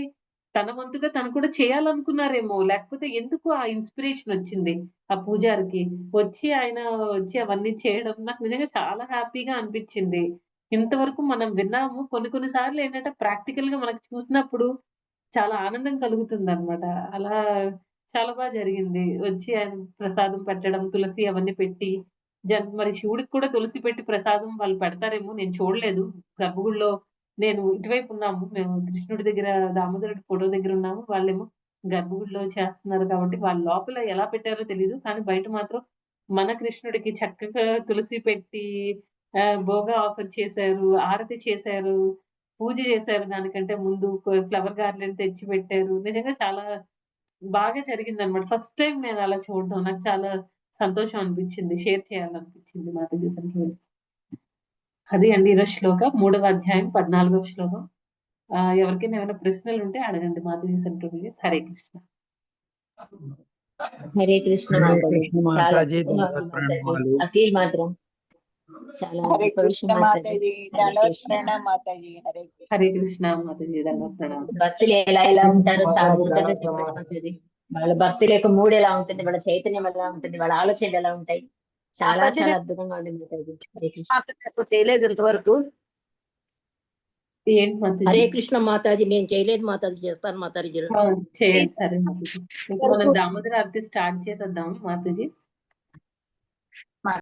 తన వంతుగా తను కూడా చేయాలనుకున్నారేమో! లేకపోతే ఎందుకు ఆ ఇన్‌స్పిరేషన్ వచ్చింది ఆ పూజారికి. ఆయన వచ్చి అవన్నీ చేయడం నాకు నిజంగా చాలా హ్యాపీగా అనిపిచ్చింది. ఇంతవరకు మనం విన్నాము. కొన్ని కొన్ని సార్లు ఏంటంటే ప్రాక్టికల్‌గా మనకు చూసినప్పుడు చాలా ఆనందం కలుగుతుందనమాట. అలా చాలా జరిగింది. వచ్చి ఆయన ప్రసాదం పెట్టడం, తులసి అవన్నీ పెట్టి, మరి శివుడికి కూడా తులసి పెట్టి ప్రసాదం వాళ్ళు పెడతారేమో నేను చూడలేదు. గర్భగుడిలో నేను ఇటువైపు ఉన్నాము. మేము కృష్ణుడి దగ్గర దామోదరుడి ఫోటో దగ్గర ఉన్నాము. వాళ్ళేమో గర్భగుడిలో చేస్తున్నారు కాబట్టి, వాళ్ళు లోపల ఎలా పెట్టారో తెలీదు. కానీ బయట మాత్రం మన కృష్ణుడికి చక్కగా తులసి పెట్టి భోగా ఆఫర్ చేశారు, ఆరతి చేశారు. పూజ చేశారు దానికంటే ముందు. ఫ్లవర్ గార్లెండ్ తెచ్చి పెట్టారు. నిజంగా చాలా బాగా జరిగిందనమాట. ఫస్ట్ టైమ్ నేనలా చూడడం. నాకు చాలా సంతోషం అనిపిచ్చింది. షేర్ చేయాలనిపిచ్చింది మాతాజీ సంఖ్య. అది అండి ఈరోజు శ్లోకం. మూడవ అధ్యాయం 14వ శ్లోకం. ఎవరికైనా ఏమైనా ప్రశ్నలుంటే అడగండి మాతాజీ సంఖ్య. హరే కృష్ణ. హరే కృష్ణ హరే మాతాజీ. కృష్ణ చాలా మాతాజీ, అద్భుతంగా ఉంది దండవత్ మాతాజీ. ప్రణామాలు. ఆ ఫీల్ మాత్రం చాలా హరే గొప్ప విషయం కృష్ణ మాతాజీ. మాతాజీ, హరే దండవత్ కృష్ణ. ప్రణామ్ మాతాజీ. హరే కృష్ణ. హరే కృష్ణ మాతాజీ. దండవత్ ప్రణామం. భక్తులు ఎలా ఉంటారో చాలా అద్భుతంగా చెప్పారు మాతాజీ. వాళ్ళ భక్తుల యొక్క మూడ్ ఎలా ఉంటుంది, వాళ్ళ చైతన్యం ఎలా ఉంటుంది, వాళ్ళ ఆలోచనలు ఎలా ఉంటాయి. చాలా మాతాజీ చాలా అద్భుతంగా ఉంది మాతాజీ. హరే కృష్ణ. ఎప్పుడు చేయలేదు ఇంతవరకు. ఏంటి మాతాజీ? హరే కృష్ణ మాతాజీ. నేను చేయలేదు మాతాజీ, చేస్తాను మాతాజీ. చేయండి. సరే మాతాజీ. ఇంక మనం దామోదర ఆరతి స్టార్ట్ చేసేద్దాం మాతాజీ.